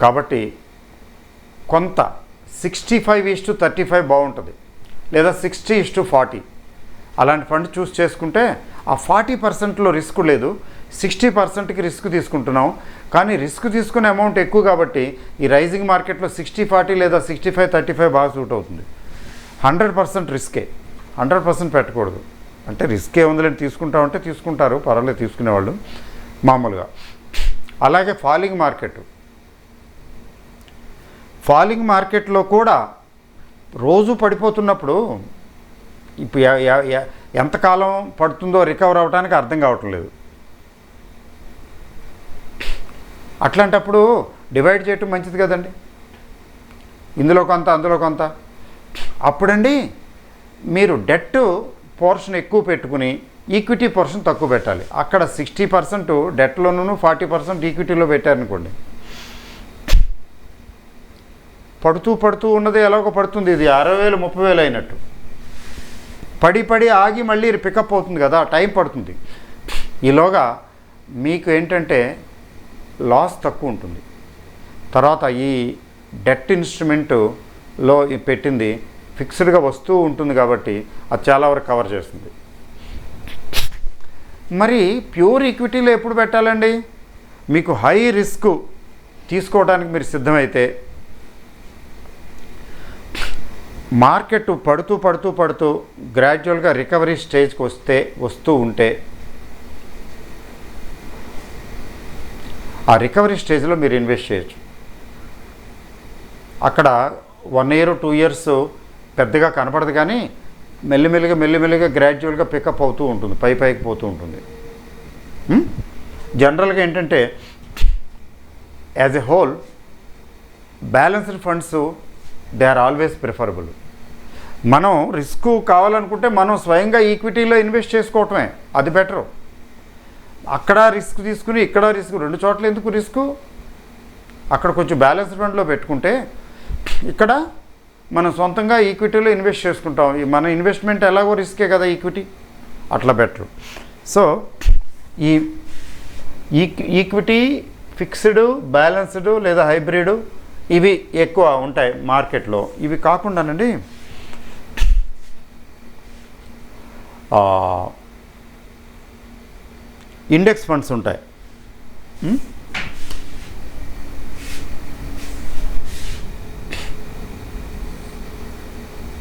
కాబట్టి కొంత 65:35 బాగుంటుంది, లేదా 60:40 అలాంటి ఫండ్ చూస్ చేసుకుంటే ఆ 40%లో రిస్క్ లేదు, 60%కి రిస్క్ తీసుకుంటున్నాం. కానీ రిస్క్ తీసుకునే అమౌంట్ ఎక్కువ కాబట్టి ఈ రైజింగ్ మార్కెట్లో 60-40 లేదా 65-35 బాగా సూట్ అవుతుంది. 100% రిస్కే, 100% పెట్టకూడదు. అంటే రిస్క్ ఏముందిలేండి, తీసుకుంటామంటే తీసుకుంటారు, పర్వాలేదు తీసుకునేవాళ్ళు మామూలుగా. అలాగే ఫాలింగ్ మార్కెట్లో కూడా రోజు పడిపోతున్నప్పుడు ఇప్పుడు ఎంతకాలం పడుతుందో రికవర్ అవ్వడానికి అర్థం కావట్లేదు. అట్లాంటప్పుడు డివైడ్ చేయటం మంచిది కదండి, ఇందులో కొంత అందులో కొంత. అప్పుడండి మీరు డెట్ పోర్షన్ ఎక్కువ పెట్టుకుని ఈక్విటీ పోర్షన్ తక్కువ పెట్టాలి. అక్కడ 60% డెట్లోనూ 40% ఈక్విటీలో పెట్టారనుకోండి, పడుతూ ఉన్నది ఎలాగో పడుతుంది. ఇది 60,000 30,000 అయినట్టు పడి ఆగి మళ్ళీ పికప్ అవుతుంది కదా, టైం పడుతుంది. ఈలోగా మీకు ఏంటంటే లాస్ తక్కువ ఉంటుంది. తర్వాత ఈ డెట్ ఇన్స్ట్రుమెంట్లో పెట్టింది ఫిక్స్డ్గా వస్తూ ఉంటుంది కాబట్టి అది చాలా వరకు కవర్ చేస్తుంది. మరి ప్యూర్ ఈక్విటీలో ఎప్పుడు పెట్టాలండి? మీకు హై రిస్క్ తీసుకోవడానికి మీరు సిద్ధమైతే, మార్కెట్ పడుతూ గ్రాడ్యువల్గా రికవరీ స్టేజ్కి వస్తూ ఉంటే ఆ రికవరీ స్టేజ్లో మీరు ఇన్వెస్ట్ చేయొచ్చు. అక్కడ 1 year 2 years పెద్దగా కనపడదు, కానీ మెల్లిమెల్లిగా గ్రాడ్యువల్గా పికప్ అవుతూ ఉంటుంది, పైకి పోతూ ఉంటుంది. జనరల్గా ఏంటంటే as a whole balanced funds they are always preferable. మనం రిస్క్ కావాలనుకుంటే మనం స్వయంగా ఈక్విటీలో ఇన్వెస్ట్ చేసుకోవటమే, అది బెటరు. అక్కడ రిస్క్ తీసుకుని ఇక్కడ రిస్క్, 2 చోట్ల ఎందుకు రిస్క్? అక్కడ కొంచెం బ్యాలెన్స్డ్ ఫండ్లో పెట్టుకుంటే ఇక్కడ మనం సొంతంగా ఈక్విటీలో ఇన్వెస్ట్ చేసుకుంటాం. మన ఇన్వెస్ట్మెంట్ ఎలాగో రిస్కే కదా ఈక్విటీ, అట్లా బెటరు. సో ఈ ఈక్విటీ, ఫిక్స్డ్, బ్యాలెన్స్డ్ లేదా హైబ్రిడ్ ఇవి ఎక్కువ ఉంటాయి మార్కెట్లో. ఇవి కాకుండానండి ఇండెక్స్ ఫండ్స్ ఉంటాయి.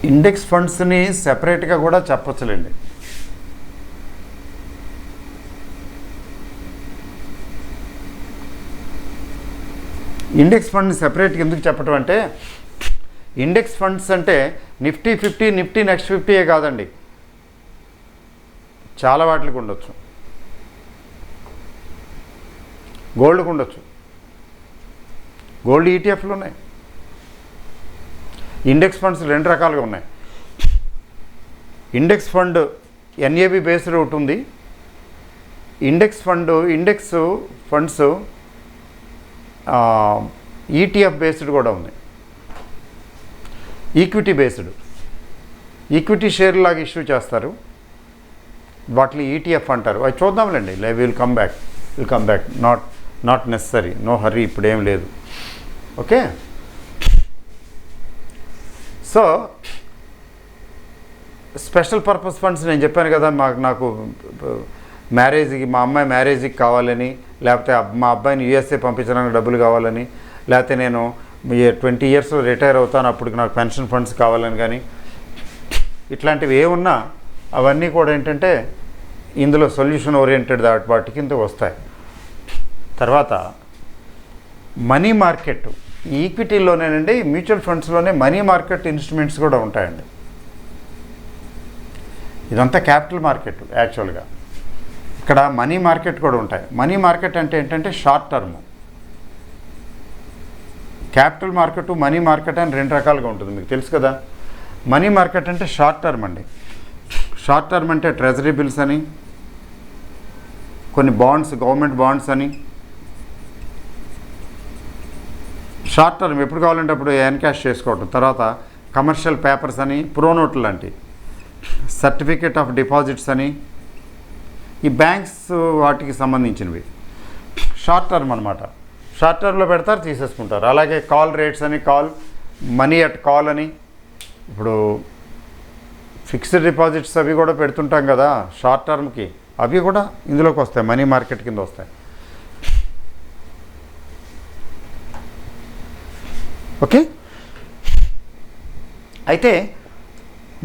ఇండెక్స్ ఫండ్స్ని సెపరేట్గా కూడా చెప్పచ్చులేండి. ఇండెక్స్ ఫండ్ని సెపరేట్గా ఎందుకు చెప్పటం అంటే, ఇండెక్స్ ఫండ్స్ అంటే నిఫ్టీ 50, నిఫ్టీ నెక్స్ట్ 50 కాదండి, చాలా వాటికి ఉండొచ్చు. గోల్డ్కి ఉండొచ్చు, గోల్డ్ ఈటీఎఫ్లు ఉన్నాయి. ఇండెక్స్ ఫండ్స్ 2 రకాలుగా ఉన్నాయి. ఇండెక్స్ ఫండ్ ఎన్ఏబి బేస్డ్ ఒకటి ఉంది. ఇండెక్స్ ఫండ్స్ ఈటీఎఫ్ బేస్డ్ కూడా ఉంది. ఈక్విటీ బేస్డ్, ఈక్విటీ షేర్ లాగా ఇష్యూ చేస్తారు, వాటిని ఈటీఎఫ్ అంటారు. అవి చూద్దాంలేండి, will come back, not necessary, no hurry, ఇప్పుడేం లేదు. Okay, so special purpose funds నేను చెప్పాను కదా, నాకు మ్యారేజ్కి, మా అమ్మాయి మ్యారేజ్కి కావాలని, లేకపోతే మా అబ్బాయిని యూఎస్ఏ పంపించడానికి డబ్బులు కావాలని, లేకపోతే నేను 20 years రిటైర్ అవుతాను అప్పటికి నాకు పెన్షన్ ఫండ్స్ కావాలని, కానీ ఇట్లాంటివి ఏమున్నా అవన్నీ కూడా ఏంటంటే ఇందులో సొల్యూషన్ ఓరియంటెడ్ వాటి కింద వస్తాయి. తర్వాత మనీ మార్కెట్, ఈక్విటీలోనేనండి, మ్యూచువల్ ఫండ్స్లోనే మనీ మార్కెట్ ఇన్స్ట్రుమెంట్స్ కూడా ఉంటాయండి. ఇదంతా క్యాపిటల్ మార్కెట్ యాక్చువల్గా. ఇక్కడ మనీ మార్కెట్ కూడా ఉంటాయి. మనీ మార్కెట్ అంటే ఏంటంటే short term. Capital market, money market అని 2 రకాలుగా ఉంటుంది, మీకు తెలుసు కదా. మనీ మార్కెట్ అంటే షార్ట్ టర్మ్ అండి. షార్ట్ టర్మ్ అంటే ట్రెజరీ బిల్స్ అని, కొన్ని బాండ్స్, గవర్నమెంట్ బాండ్స్ అని. షార్ట్ టర్మ్ ఎప్పుడు కావాలంటే అప్పుడు ఎన్కాష్ చేసుకోవటం. తర్వాత కమర్షియల్ పేపర్స్ అని, ప్రోనోట్లు లాంటి, సర్టిఫికేట్ ఆఫ్ డిపాజిట్స్ అని, ఈ బ్యాంక్స్ వాటికి సంబంధించినవి షార్ట్ టర్మ్ అనమాట. షార్ట్ టర్మ్లో పెడతారు, తీసేసుకుంటారు. అలాగే కాల్ రేట్స్ అని, మనీ అట్ కాల్ అని, ఇప్పుడు ఫిక్స్డ్ డిపాజిట్స్ అవి కూడా పెడుతుంటాం కదా షార్ట్ టర్మ్కి, అవి కూడా ఇందులోకి వస్తాయి, మనీ మార్కెట్ కింద వస్తాయి. ఓకే, అయితే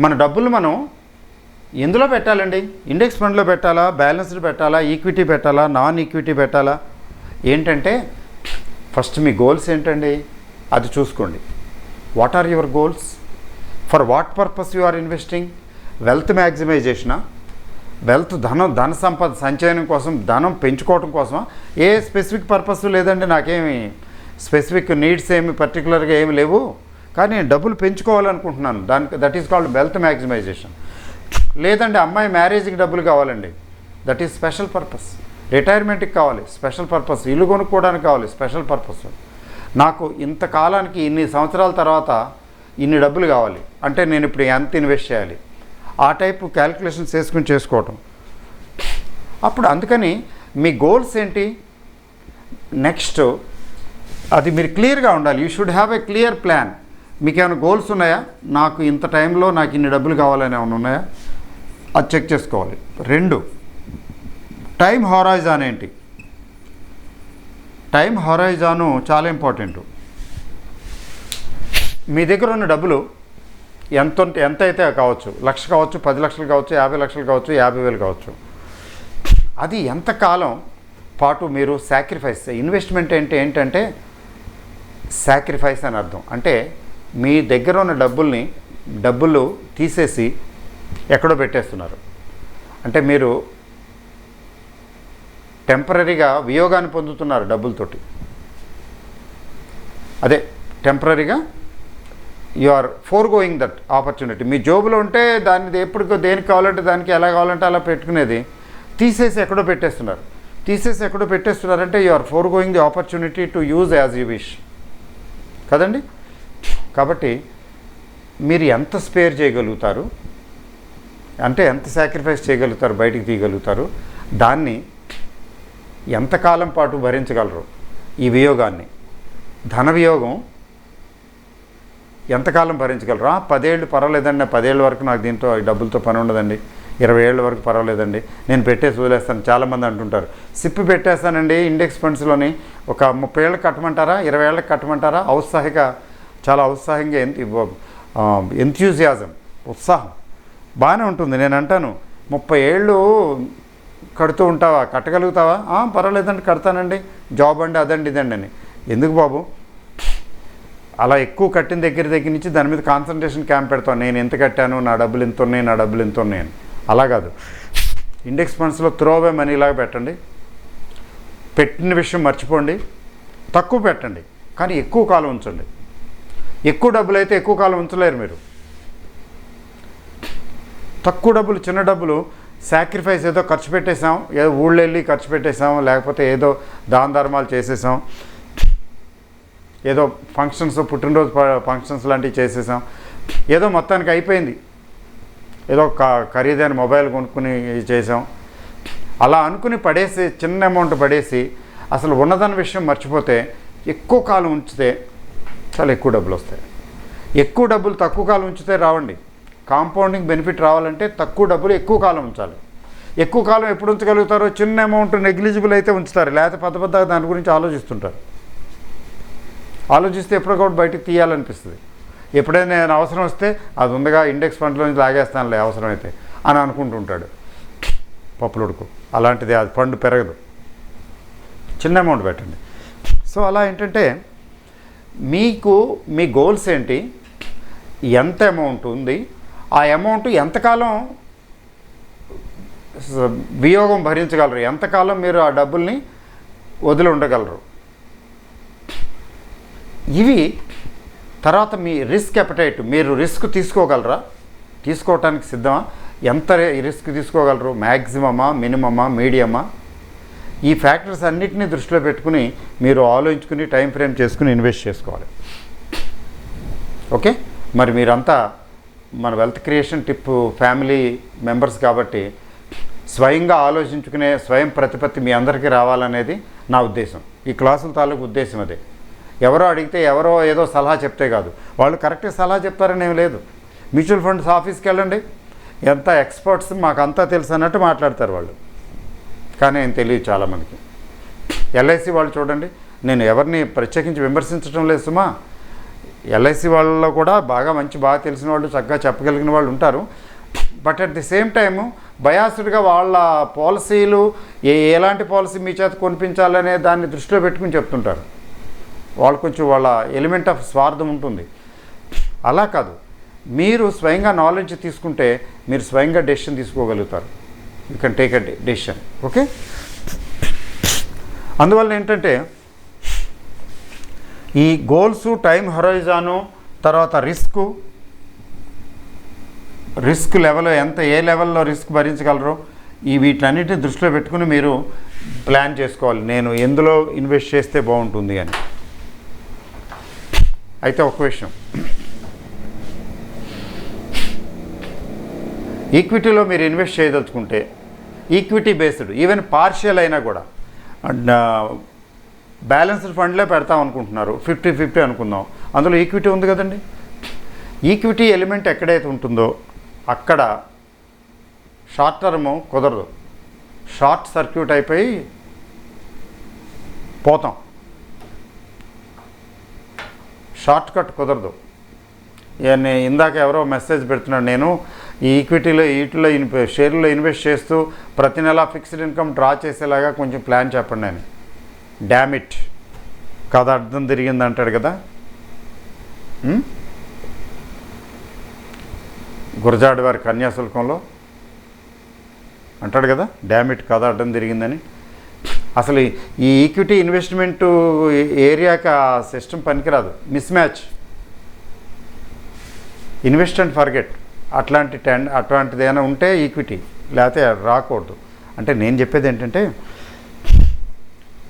మన డబ్బులు మనం ఎందులో పెట్టాలండి? ఇండెక్స్ ఫండ్లో పెట్టాలా, బ్యాలెన్స్డ్ పెట్టాలా, ఈక్విటీ పెట్టాలా, నాన్ ఈక్విటీ పెట్టాలా? ఏంటంటే ఫస్ట్ మీ గోల్స్ ఏంటండి అది చూసుకోండి. What are your goals? For what purpose you are investing? Wealth మ్యాక్సిమైజేషనా? వెల్త్ ధన సంపద సంచయనం కోసం, ధనం పెంచుకోవడం కోసమా? ఏ స్పెసిఫిక్ పర్పస్ లేదండి, నాకేమి స్పెసిఫిక్ నీడ్స్ ఏమి పర్టికులర్గా ఏమి లేవు, కానీ నేను డబ్బులు పెంచుకోవాలనుకుంటున్నాను, that is called wealth maximization. లేదండి అమ్మాయి మ్యారేజ్కి డబ్బులు కావాలండి, దట్ ఈస్ స్పెషల్ పర్పస్. రిటైర్మెంట్కి కావాలి స్పెషల్ పర్పస్. ఇల్లు కొనుక్కోవడానికి కావాలి స్పెషల్ పర్పస్. నాకు ఇంతకాలానికి ఇన్ని సంవత్సరాల తర్వాత ఇన్ని డబ్బులు కావాలి అంటే నేను ఇప్పుడు ఎంత ఇన్వెస్ట్ చేయాలి, ఆ టైపు క్యాలిక్యులేషన్స్ చేసుకోవటం. అప్పుడు అందుకని మీ గోల్స్ ఏంటి నెక్స్ట్ అది మీరు క్లియర్గా ఉండాలి. You should have a clear plan. మీకు ఏమైనా గోల్స్ ఉన్నాయా? నాకు ఇంత టైంలో నాకు ఇన్ని డబ్బులు కావాలని ఏమైనా ఉన్నాయా? అది చెక్ చేసుకోవాలి. 2, టైం హొరైజాన్ ఏంటి? టైం హొరైజాను చాలా ఇంపార్టెంట్. మీ దగ్గర ఉన్న డబ్బులు ఎంత అయితే కావచ్చు, 1,00,000 కావచ్చు, 10 లక్షలు కావచ్చు, 50 లక్షలు కావచ్చు, 50,000 కావచ్చు. అది ఎంతకాలం పాటు మీరు సాక్రిఫైస్. ఇన్వెస్ట్మెంట్ ఏంటంటే సాక్రిఫైస్ అని అర్థం. అంటే మీ దగ్గర ఉన్న డబ్బులు తీసేసి ఎక్కడో పెట్టేస్తున్నారు. అంటే మీరు టెంపరీగా వియోగాన్ని పొందుతున్నారు డబ్బులతోటి. అదే టెంపరీగా you are forgoing that opportunity. మీ జోబులో ఉంటే దాన్ని ఎప్పటికో దేనికి కావాలంటే దానికి ఎలా కావాలంటే అలా పెట్టుకునేది తీసేసి ఎక్కడో పెట్టేస్తున్నారంటే you are forgoing the opportunity to use as you wish కదండి. కాబట్టి మీరు ఎంత స్పేర్ చేయగలుగుతారు అంటే ఎంత సాక్రిఫైస్ చేయగలుగుతారు, బయటికి తీయగలుగుతారు, దాన్ని ఎంతకాలం పాటు భరించగలరు. ఈ వియోగాన్ని, ధన వియోగం ఎంతకాలం భరించగలరు? 10 ఏళ్ళు పర్వాలేదండి, 10 ఏళ్ళ వరకు నాకు దీంతో డబ్బులతో పని ఉండదండి, 20 ఏళ్ళ వరకు పర్వాలేదండి, నేను పెట్టేసి వదిలేస్తాను. చాలామంది అంటుంటారు సిప్పి పెట్టేస్తానండి ఇండెక్స్ ఫండ్స్లోని, ఒక 30 ఏళ్ళకి కట్టమంటారా, 20 ఏళ్ళకి కట్టమంటారా? చాలా ఔత్సాహంగా ఎంథ్యూజియాజం, ఉత్సాహం బాగానే ఉంటుంది. నేను అంటాను 30 ఏళ్ళు కడుతూ ఉంటావా, కట్టగలుగుతావా? పర్వాలేదండి కడతానండి, జాబ్ అండి అదండి ఇదండి అని. ఎందుకు బాబు అలా ఎక్కువ కట్టిన దగ్గర నుంచి దాని మీద కాన్సన్ట్రేషన్ క్యాంప్ పెడతాను. నేను ఎంత కట్టాను, నా డబ్బులు ఎంత ఉన్నాయి అని. అలా కాదు, ఇండెక్స్ ఫండ్స్లో త్రో అవే మనీలాగా పెట్టండి. పెట్టిన విషయం మర్చిపోండి, తక్కువ పెట్టండి కానీ ఎక్కువ కాలం ఉంచండి. ఎక్కువ డబ్బులు అయితే ఎక్కువ కాలం ఉంచలేరు మీరు. తక్కువ డబ్బులు, చిన్న డబ్బులు సాక్రిఫైస్ ఏదో ఖర్చు పెట్టేసాం, ఏదో ఊళ్ళో వెళ్ళి ఖర్చు పెట్టేసాం, లేకపోతే ఏదో దాన ధర్మాలు చేసేసాం, ఏదో ఫంక్షన్స్, పుట్టినరోజు ఫంక్షన్స్ లాంటివి చేసేసాం, ఏదో మొత్తానికి అయిపోయింది, ఏదో ఖరీదైన మొబైల్ కొనుక్కుని చేసాం. అలా అనుకుని పడేసి, చిన్న అమౌంట్ పడేసి అసలు ఉన్నదన్న విషయం మర్చిపోతే ఎక్కువ కాలం ఉంచితే చాలా ఎక్కువ డబ్బులు వస్తాయి. ఎక్కువ డబ్బులు తక్కువ కాలం ఉంచితే రావండి. కాంపౌండింగ్ బెనిఫిట్ రావాలంటే తక్కువ డబ్బులు ఎక్కువ కాలం ఉంచాలి. ఎక్కువ కాలం ఎప్పుడు ఉంచగలుగుతారో, చిన్న అమౌంట్ నెగ్లిజిబుల్ అయితే ఉంచుతారు, లేకపోతే పెద్ద దాని గురించి ఆలోచిస్తే ఎప్పటికప్పుడు బయటకు తీయాలనిపిస్తుంది. ఎప్పుడైనా నేను అవసరం వస్తే అది ఉందిగా ఇండెక్స్ ఫండ్లో నుంచి లాగేస్తానులే అవసరమైతే అని అనుకుంటుంటాడు పప్పులుడుకు. అలాంటిది అది ఫండ్ పెరగదు, చిన్న అమౌంట్ పెట్టండి. సో అలా ఏంటంటే మీకు మీ గోల్స్ ఏంటి, ఎంత అమౌంట్ ఉంది, ఆ అమౌంట్ ఎంతకాలం వియోగం భరించగలరు, ఎంతకాలం మీరు ఆ డబ్బుల్ని వదిలి ఉండగలరు. ఇవి తర్వాత మీ రిస్క్ అపెటైట్, మీరు రిస్క్ తీసుకోగలరా, తీసుకోవటానికి సిద్ధమా, ఎంత రిస్క్ తీసుకోగలరు, మ్యాక్సిమమా, మినిమమా, మీడియమా, ఈ ఫ్యాక్టర్స్ అన్నిటినీ దృష్టిలో పెట్టుకుని మీరు ఆలోచించుకుని టైం ఫ్రేమ్ చేసుకుని ఇన్వెస్ట్ చేసుకోవాలి. ఓకే, మరి మీరంతా మన wealth creation tip family members కాబట్టి స్వయంగా ఆలోచించుకునే స్వయం ప్రతిపత్తి మీ అందరికీ రావాలనేది నా ఉద్దేశం. ఈ క్లాసుల తాలూకు ఉద్దేశం అదే. ఎవరో అడిగితే ఎవరో ఏదో సలహా చెప్తే కాదు, వాళ్ళు కరెక్ట్గా సలహా చెప్తారని ఏమి లేదు. మ్యూచువల్ ఫండ్స్ ఆఫీస్కి వెళ్ళండి, ఎంత ఎక్స్పర్ట్స్ మాకంతా తెలుసు అన్నట్టు మాట్లాడతారు వాళ్ళు, కానీ ఏం తెలియదు చాలామందికి. ఎల్ఐసి వాళ్ళు చూడండి, నేను ఎవరిని ప్రత్యేకించి విమర్శించడం లేదు సుమా, ఎల్ఐసి వాళ్ళలో కూడా బాగా తెలిసిన వాళ్ళు, చక్కగా చెప్పగలిగిన వాళ్ళు ఉంటారు. But at the same time బయాస్డ్గా వాళ్ళ పాలసీలు ఎలాంటి పాలసీ మీ చేత కొనిపించాలనే దాన్ని దృష్టిలో పెట్టుకుని చెప్తుంటారు. వాళ్ళు కొంచెం వాళ్ళ ఎలిమెంట్ ఆఫ్ స్వార్థం ఉంటుంది. అలా కాదు, మీరు స్వయంగా నాలెడ్జ్ తీసుకుంటే మీరు స్వయంగా డెసిషన్ తీసుకోగలుగుతారు. You can take a decision. Okay, అందువల్ల ఏంటంటే ఈ గోల్స్, టైం హొరైజాను, తర్వాత రిస్క్ లెవెల్ ఏ లెవెల్లో రిస్క్ భరించగలరో వీటన్నిటిని దృష్టిలో పెట్టుకుని మీరు ప్లాన్ చేసుకోవాలి, నేను ఎందులో ఇన్వెస్ట్ చేస్తే బాగుంటుంది అని. అయితే ఒక విషయం, ఈక్విటీలో మీరు ఇన్వెస్ట్ చేయదలుచుకుంటే ఈక్విటీ బేస్డ్, ఈవెన్ పార్షియల్ అయినా కూడా బ్యాలెన్స్డ్ ఫండ్లే పెడతాం అనుకుంటున్నారు, 50-50 అనుకుందాం, అందులో ఈక్విటీ ఉంది కదండి. ఈక్విటీ ఎలిమెంట్ ఎక్కడైతే ఉంటుందో అక్కడ షార్ట్ టర్మ్ కుదరదు, షార్ట్ సర్క్యూట్ అయిపోయి పోతాం, షార్ట్ కట్ కుదరదు. ఇందాక ఎవరో మెసేజ్ పెడుతున్నాడు, నేను ఈ ఈక్విటీలో వీటిలో షేర్లో ఇన్వెస్ట్ చేస్తూ ప్రతి నెల ఫిక్స్డ్ ఇన్కమ్ డ్రా చేసేలాగా కొంచెం ప్లాన్ చెప్పండి అని. డామిట్, కథ అర్థం తిరిగింది అంటాడు కదా గురజాడ వారి కన్యాశుల్కంలో అంటాడు కదా, డామిట్ కథ అడ్డం తిరిగిందని. అసలు ఈ ఈక్విటీ ఇన్వెస్ట్మెంట్ ఏరియాకి ఆ సిస్టమ్ పనికిరాదు, miss match, invest and forget అట్లాంటిది ఏమైనా ఉంటే ఈక్విటీ, లేకపోతే రాకూడదు. అంటే నేను చెప్పేది ఏంటంటే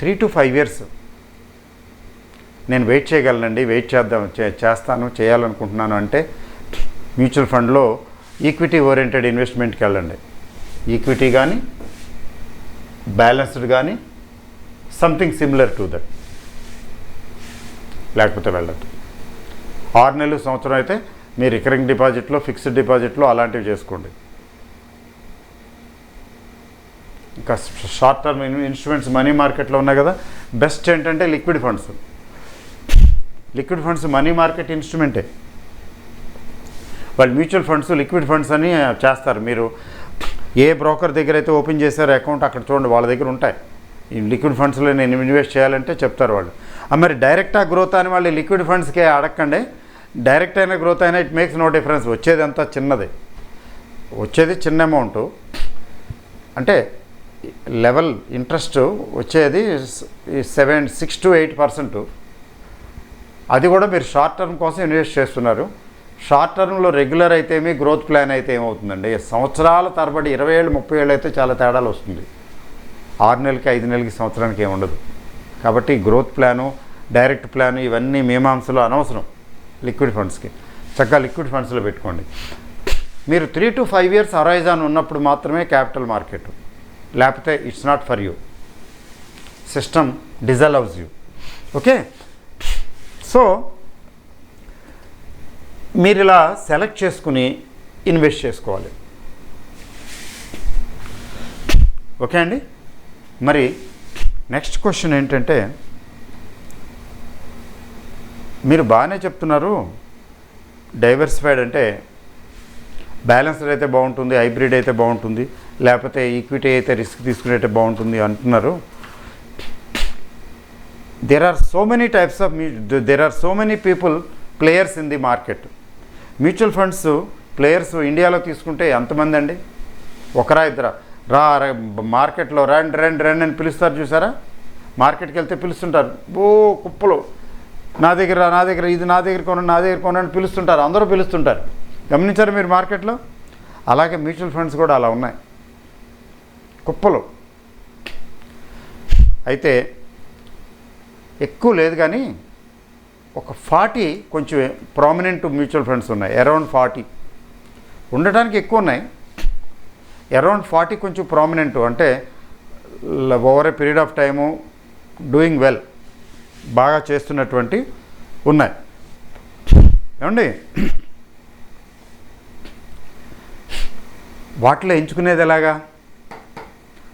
3 to 5 years నేను వెయిట్ చేయగలనండి, వెయిట్ చేయాలనుకుంటున్నాను అంటే మ్యూచువల్ ఫండ్లో ఈక్విటీ ఓరియంటెడ్ ఇన్వెస్ట్మెంట్కి వెళ్ళండి. ఈక్విటీ కానీ బ్యాలెన్స్డ్ కానీ సంథింగ్ సిమిలర్ టు దట్, లేకపోతే వెళ్ళద్దు. 6 నెలలు, సంవత్సరం అయితే మీరు రికరింగ్ డిపాజిట్లో, ఫిక్స్డ్ డిపాజిట్లో అలాంటివి చేసుకోండి. ఇంకా షార్ట్ టర్మ్ ఇన్స్ట్రుమెంట్స్ మనీ మార్కెట్లో ఉన్నాయి కదా, బెస్ట్ ఏంటంటే లిక్విడ్ ఫండ్స్ మనీ మార్కెట్ ఇన్స్ట్రుమెంటే. వాళ్ళు మ్యూచువల్ ఫండ్స్ లిక్విడ్ ఫండ్స్ అని చేస్తారు. మీరు ఏ బ్రోకర్ దగ్గర అయితే ఓపెన్ చేశారో అకౌంట్ అక్కడ చూడండి, వాళ్ళ దగ్గర ఉంటాయి. ఈ లిక్విడ్ ఫండ్స్లో నేను ఇన్వెస్ట్ చేయాలంటే చెప్తారు వాళ్ళు. మరి డైరెక్టా గ్రోత్ అని వాళ్ళు లిక్విడ్ ఫండ్స్కే అడగండి, డైరెక్ట్ అయినా గ్రోత్ అయినా ఇట్ మేక్స్ నో డిఫరెన్స్. వచ్చేది అంతా చిన్నది, వచ్చేది చిన్న అమౌంట్, అంటే లెవెల్ ఇంట్రెస్ట్ వచ్చేది 6 to 8%. అది కూడా మీరు షార్ట్ టర్మ్ కోసం ఇన్వెస్ట్ చేస్తున్నారు. షార్ట్ టర్మ్లో రెగ్యులర్ అయితే మీ గ్రోత్ ప్లాన్ అయితే ఏమవుతుందండి, సంవత్సరాల తరబడి 20 ఏళ్ళు 30 ఏళ్ళు అయితే చాలా తేడాలు వస్తుంది. 6 నెలలకి 5 నెలలకి సంవత్సరానికి ఏముండదు. కాబట్టి గ్రోత్ ప్లాను, డైరెక్ట్ ప్లాను ఇవన్నీ మీమాంసలో అనవసరం. లిక్విడ్ ఫండ్స్కి చక్కగా లిక్విడ్ ఫండ్స్లో పెట్టుకోండి. మీరు 3 to 5 years హొరైజాన్ ఉన్నప్పుడు మాత్రమే క్యాపిటల్ మార్కెట్, లేకపోతే it's not for you, system dissolves you. Okay, so మీరు ఇలా సెలెక్ట్ చేసుకుని ఇన్వెస్ట్ చేసుకోవాలి. ఓకే అండి. మరి నెక్స్ట్ క్వశ్చన్ ఏంటంటే, మీరు బాగానే చెప్తున్నారు, డైవర్సిఫైడ్ అంటే బ్యాలెన్స్డ్ అయితే బాగుంటుంది, హైబ్రిడ్ అయితే బాగుంటుంది, లేకపోతే ఈక్విటీ అయితే రిస్క్ తీసుకునేటే బాగుంటుంది అంటున్నారు. there are so many people players in the market. Mutual funds players ఇండియాలో తీసుకుంటే ఎంతమంది అండి? ఒకరా ఇద్దరా? మార్కెట్లో రండి అని పిలుస్తారు చూసారా? మార్కెట్కి వెళ్తే పిలుస్తుంటారు, ఓ కుప్పలు, నా దగ్గర ఇది నా దగ్గర కొనండి పిలుస్తుంటారు, అందరూ పిలుస్తుంటారు. గమనించారు మీరు మార్కెట్లో? అలాగే మ్యూచువల్ ఫండ్స్ కూడా అలా ఉన్నాయి, కుప్పలు. అయితే ఎక్కువ లేదు కానీ ఒక 40 కొంచెం ప్రామినెంట్ మ్యూచువల్ ఫండ్స్ ఉన్నాయి. అరౌండ్ 40 ఉండటానికి ఎక్కువ ఉన్నాయి. అరౌండ్ 40 కొంచెం ప్రామినెంట్, అంటే over a period of time doing well, బాగా చేస్తున్నటువంటి ఉన్నాయి. ఏమండి, వాటిలో ఎంచుకునేది ఎలాగా?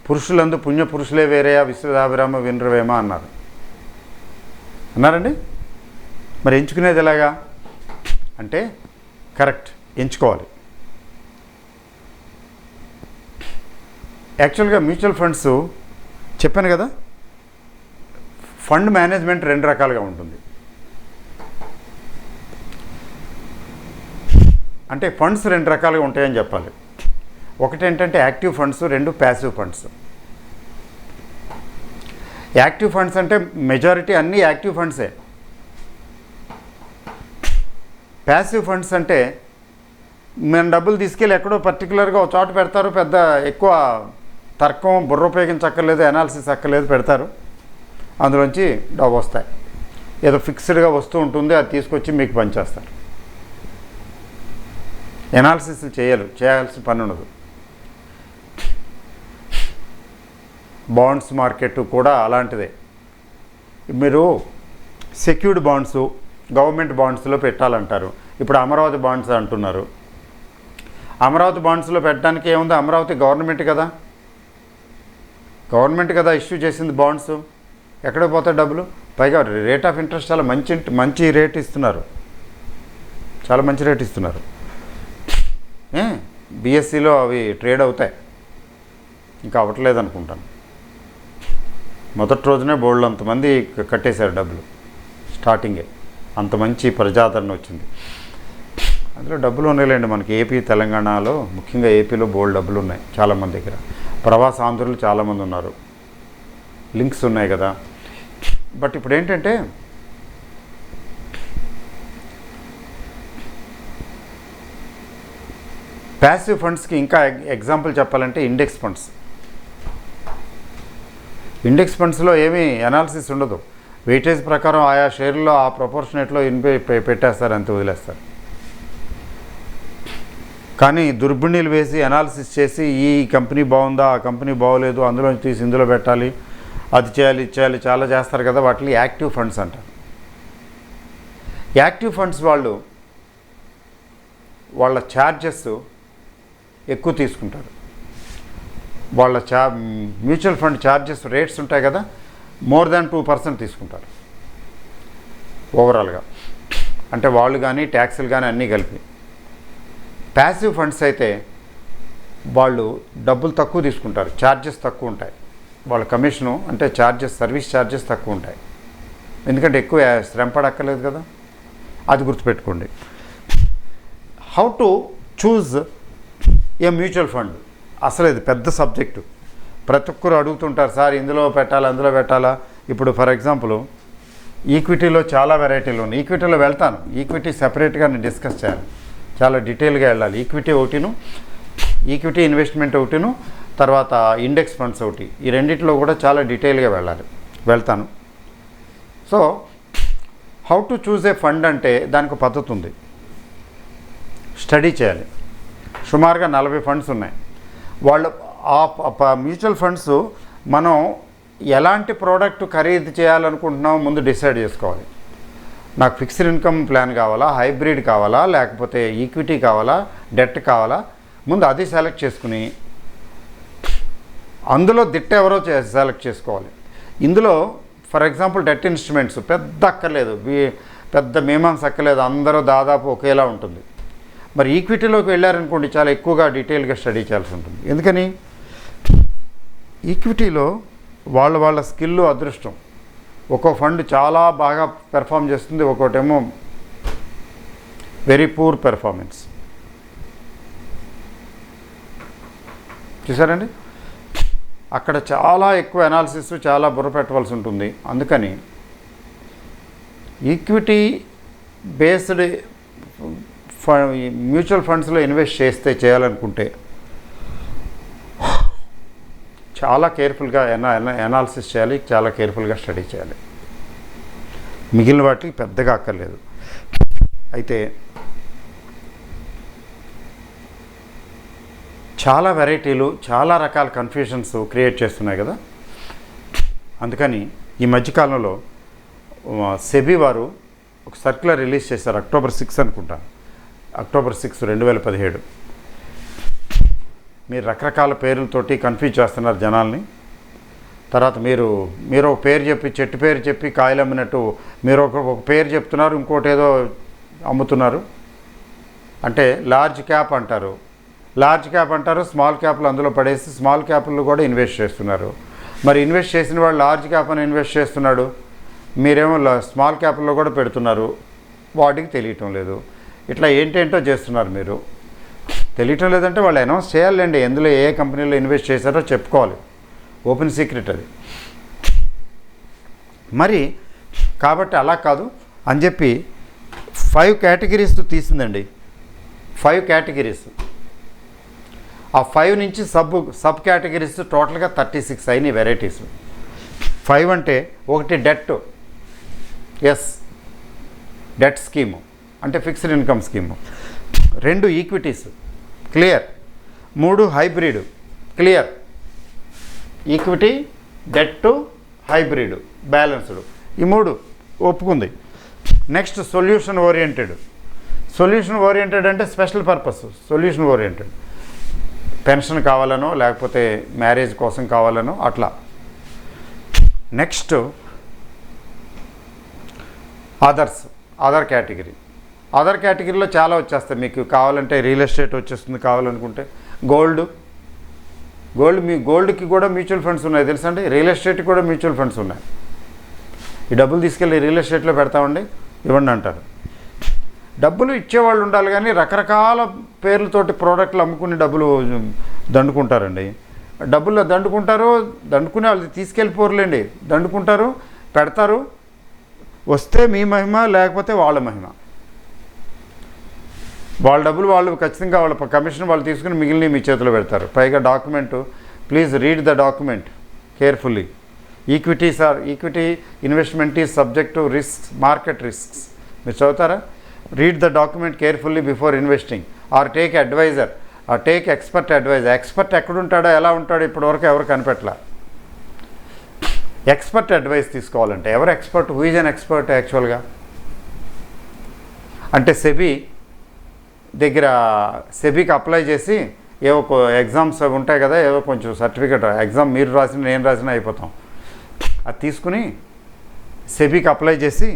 పురుషులందు పుణ్య పురుషులే వేరేయా విశ్వదాభిరామ వినరవేమా అన్నారండి. మరి ఎంచుకునేది ఎలాగా అంటే, కరెక్ట్ ఎంచుకోవాలి. యాక్చువల్గా మ్యూచువల్ ఫండ్స్ చెప్పాను కదా, ఫండ్ మేనేజ్మెంట్ 2 రకాలుగా ఉంటుంది. అంటే ఫండ్స్ 2 రకాలుగా ఉంటాయని చెప్పాలి. ఒకటి ఏంటంటే active funds, 2 passive funds. Active funds అంటే మెజారిటీ అన్నీ యాక్టివ్ ఫండ్సే. ప్యాసివ్ ఫండ్స్ అంటే మేము డబ్బులు తీసుకెళ్ళి ఎక్కడో పర్టికులర్గా ఒక చోట పెడతారు, పెద్ద ఎక్కువ తర్కం బుర్ర ఉపయోగించక్కర్లేదు, అనాలిసిస్ అక్కర్లేదు, పెడతారు, అందులోంచి డబ్బు వస్తాయి. ఏదో ఫిక్స్డ్గా వస్తూ ఉంటుంది, అది తీసుకొచ్చి మీకు పనిచేస్తారు. ఎనాలిసిస్ చేయాల్సిన పని ఉండదు. బాండ్స్ మార్కెట్ కూడా అలాంటిదే. మీరు సెక్యూర్డ్ బాండ్స్, గవర్నమెంట్ బాండ్స్లో పెట్టాలంటారు. ఇప్పుడు అమరావతి బాండ్స్ అంటున్నారు. అమరావతి బాండ్స్లో పెట్టడానికి ఏముంది, అమరావతి గవర్నమెంట్ కదా ఇష్యూ చేసింది బాండ్స్. ఎక్కడికి పోతాయి డబ్బులు? పైగా రేట్ ఆఫ్ ఇంట్రెస్ట్ చాలా మంచి రేట్ ఇస్తున్నారు, చాలా మంచి రేట్ ఇస్తున్నారు. బిఎస్సిలో అవి ట్రేడ్ అవుతాయి, ఇంకా అవ్వట్లేదు అనుకుంటాను. మొదటి రోజునే బోల్డ్ అంతమంది కట్టేశారు డబ్బులు, స్టార్టింగే అంత మంచి ప్రజాదరణ వచ్చింది. అందులో డబ్బులు ఉన్నాయిలేండి, మనకి ఏపీ తెలంగాణలో ముఖ్యంగా ఏపీలో బోల్డ్ డబ్బులు ఉన్నాయి చాలామంది దగ్గర. ప్రవాస ఆంధ్రులు చాలామంది ఉన్నారు, లింక్స్ ఉన్నాయి కదా. బట్ ఇప్పుడు ఏంటంటే ప్యాసివ్ ఫండ్స్కి ఇంకా ఎగ్జాంపుల్ చెప్పాలంటే ఇండెక్స్ ఫండ్స్. ఇండెక్స్ ఫండ్స్లో ఏమీ అనాలిసిస్ ఉండదు, వెయిటేజ్ ప్రకారం ఆయా షేర్లో ఆ ప్రపోర్షనేట్లో పెట్టేస్తారు, అంతే వదిలేస్తారు. కానీ దుర్బిణీలు వేసి అనాలిసిస్ చేసి ఈ కంపెనీ బాగుందా, ఆ కంపెనీ బాగోలేదు, అందులోంచి తీసి ఇందులో పెట్టాలి, అది చేయాలి, ఇది చేయాలి, చాలా చేస్తారు కదా. వాటిని యాక్టివ్ ఫండ్స్ అంటారు. యాక్టివ్ ఫండ్స్ వాళ్ళ ఛార్జెస్ ఎక్కువ తీసుకుంటారు. వాళ్ళ మ్యూచువల్ ఫండ్ ఛార్జెస్ రేట్స్ ఉంటాయి కదా, మోర్ దాన్ 2% తీసుకుంటారు ఓవరాల్గా. అంటే వాళ్ళు కానీ ట్యాక్సులు కానీ అన్నీ కలిపి. ప్యాసివ్ ఫండ్స్ అయితే వాళ్ళు డబ్బులు తక్కువ తీసుకుంటారు, ఛార్జెస్ తక్కువ ఉంటాయి. వాళ్ళ కమిషను అంటే సర్వీస్ ఛార్జెస్ తక్కువ ఉంటాయి, ఎందుకంటే ఎక్కువ శ్రమ పడక్కర్లేదు కదా. అది గుర్తుపెట్టుకోండి. How to choose a mutual fund, అసలు ఇది పెద్ద సబ్జెక్టు. ప్రతి ఒక్కరు అడుగుతుంటారు, సార్ ఇందులో పెట్టాలా అందులో పెట్టాలా. ఇప్పుడు ఫర్ ఎగ్జాంపుల్ ఈక్విటీలో చాలా వెరైటీలు ఉన్నాయి. ఈక్విటీలో వెళ్తాను, ఈక్విటీ సెపరేట్గా నేను డిస్కస్ చేయాలి, చాలా డీటెయిల్గా వెళ్ళాలి. ఈక్విటీ ఇన్వెస్ట్మెంట్ ఒకటిను, తర్వాత ఇండెక్స్ ఫండ్స్ ఒకటి, ఈ రెండిట్లో కూడా చాలా డీటెయిల్గా వెళ్తాను. So how to choose a fund అంటే దానికి పద్ధతి ఉంది, స్టడీ చేయాలి. సుమారుగా 40 ఫండ్స్ ఉన్నాయి. వాళ్ళు ఆ మ్యూచువల్ ఫండ్స్ మనం ఎలాంటి ప్రోడక్ట్ ఖరీదు చేయాలనుకుంటున్నామో ముందు డిసైడ్ చేసుకోవాలి. నాకు ఫిక్స్డ్ ఇన్కమ్ ప్లాన్ కావాలా, హైబ్రిడ్ కావాలా, లేకపోతే ఈక్విటీ కావాలా, డెట్ కావాలా, ముందు అది సెలెక్ట్ చేసుకుని అందులో దిట్ట ఎవరో సెలెక్ట్ చేసుకోవాలి. ఇందులో ఫర్ ఎగ్జాంపుల్ డెట్ ఇన్స్ట్రుమెంట్స్ పెద్ద అక్కర్లేదు, పెద్ద మీమాంస అక్కర్లేదు, అందరూ దాదాపు ఒకేలా ఉంటుంది. మరి ఈక్విటీలోకి వెళ్ళారనుకోండి, చాలా ఎక్కువగా డీటెయిల్గా స్టడీ చేయాల్సి ఉంటుంది. ఎందుకని? ఈక్విటీలో వాళ్ళ స్కిల్, అదృష్టం. ఒక్కో ఫండ్ చాలా బాగా పెర్ఫామ్ చేస్తుంది, ఒక్కోటేమో వెరీ పూర్ పెర్ఫార్మెన్స్. చూసారండి, అక్కడ చాలా ఎక్కువ అనాలిసిస్, చాలా బుర్ర పెట్టవలసి ఉంటుంది. అందుకని ఈక్విటీ బేస్డ్ మ్యూచువల్ ఫండ్స్లో ఇన్వెస్ట్ చేయాలనుకుంటే చాలా కేర్ఫుల్గా అనాలిసిస్ చేయాలి, చాలా కేర్ఫుల్గా స్టడీ చేయాలి. మిగిలిన వాటికి పెద్దగా అక్కర్లేదు. అయితే చాలా వెరైటీలు, చాలా రకాల కన్ఫ్యూషన్స్ క్రియేట్ చేస్తున్నాయి కదా. అందుకని ఈ మధ్యకాలంలో సెబీ వారు ఒక సర్క్యులర్ రిలీజ్ చేశారు, అక్టోబర్ 6 అనుకుంటాను, అక్టోబర్ 6, 2017. మీరు రకరకాల పేర్లతోటి కన్ఫ్యూజ్ చేస్తున్నారు జనాల్ని. తర్వాత మీరు ఒక పేరు చెప్పి, చెట్టు పేరు చెప్పి కాయలు అమ్మినట్టు మీరు ఒక పేరు చెప్తున్నారు, ఇంకోటి ఏదో అమ్ముతున్నారు. అంటే లార్జ్ క్యాప్ అంటారు, లార్జ్ క్యాప్ అంటారు, స్మాల్ క్యాప్లు అందులో పడేసి స్మాల్ క్యాప్లు కూడా ఇన్వెస్ట్ చేస్తున్నారు. మరి ఇన్వెస్ట్ చేసిన వాడు లార్జ్ క్యాప్ అని ఇన్వెస్ట్ చేస్తున్నాడు, మీరేమో స్మాల్ క్యాప్లో కూడా పెడుతున్నారు, వాటికి తెలియటం లేదు. ఇట్లా ఏంటేంటో చేస్తున్నారు మీరు. తెలియటం లేదంటే వాళ్ళు అనౌన్స్ చేయాలండి, ఎందులో ఏ కంపెనీలో ఇన్వెస్ట్ చేశారో చెప్పుకోవాలి, ఓపెన్ సీక్రెట్ అది. మరి కాబట్టి అలా కాదు అని చెప్పి 5 కేటగిరీస్ తీసిందండి. 5 కేటగిరీస్, ఆ 5 నుంచి సబ్ కేటగిరీస్ టోటల్గా 36 అయినాయి వెరైటీస్. 5 అంటే ఒకటి డెట్, డెట్ స్కీము అంటే fixed income scheme. 2 equities clear. 3 hybrid clear. Equity, debt, hybrid, balanced, ఈ 3 ఒప్పుకుంది. Next solution oriented. Solution oriented అంటే special purpose. Solution oriented pension కావాలనో లేకపోతే మ్యారేజ్ కోసం కావాలనో అట్లా. Next other category. అదర్ కేటగిరీలో చాలా వచ్చేస్తాయి మీకు. కావాలంటే రియల్ ఎస్టేట్ వచ్చేస్తుంది, కావాలనుకుంటే గోల్డ్కి కూడా మ్యూచువల్ ఫండ్స్ ఉన్నాయి తెలుసా అండి. రియల్ ఎస్టేట్కి కూడా మ్యూచువల్ ఫండ్స్ ఉన్నాయి. ఈ డబ్బులు తీసుకెళ్ళి రియల్ ఎస్టేట్లో పెడతామండి, ఇవ్వండి అంటారు. డబ్బులు ఇచ్చేవాళ్ళు ఉండాలి, కానీ రకరకాల పేర్లతోటి ప్రోడక్ట్లు అమ్ముకుని డబ్బులు దండుకుంటారండి. డబ్బులు దండుకునే వాళ్ళు తీసుకెళ్ళిపోరులేండి, దండుకుంటారు, పెడతారు. వస్తే మీ మహిమ, లేకపోతే వాళ్ళ మహిమ. వాళ్ళ డబ్బులు వాళ్ళు ఖచ్చితంగా వాళ్ళ కమిషన్ వాళ్ళు తీసుకుని మిగిలిన మీ చేతిలో పెడతారు. పైగా document, please read the document carefully. Equity investment is subject to risks, market risks. మీరు చదువుతారా? Read the document carefully before investing or take adviser or take expert adviser. Expert ఎక్కడుంటాడో, ఎలా ఉంటాడో ఇప్పటివరకు ఎవరు కనిపెట్టలా. ఎక్స్పర్ట్ అడ్వైస్ తీసుకోవాలంటే ఎవరు expert? Who is an expert యాక్చువల్గా అంటే సెబీకి అప్లై చేసి ఏవో ఎగ్జామ్స్ ఉంటాయి కదా, ఏదో కొంచెం సర్టిఫికేట్, ఎగ్జామ్ మీరు రాసిన నేను రాసిన అయిపోతాం. అది తీసుకుని సెబీకి అప్లై చేసి,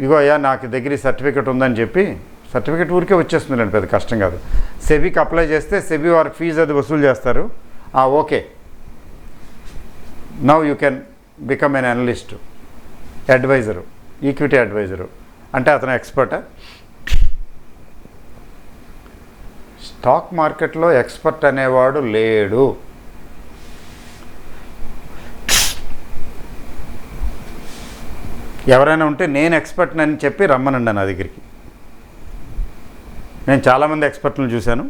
ఇగో అయ్యా నాకు దగ్గర సర్టిఫికేట్ ఉందని చెప్పి, సర్టిఫికేట్ ఊరికే వచ్చేస్తుందండి, పెద్ద కష్టం కాదు. సెబీకి అప్లై చేస్తే సెబీ వారి ఫీజు అది వసూలు చేస్తారు. Okay, now you can become an analyst, adviser, equity adviser. అంటే అతను ఎక్స్పర్టా? స్టాక్ మార్కెట్లో ఎక్స్పర్ట్ అనేవాడు లేడు. ఎవరైనా ఉంటే నేను ఎక్స్పర్ట్ని అని చెప్పి రమ్మనండి నా దగ్గరికి. నేను చాలామంది ఎక్స్పర్ట్లను చూశాను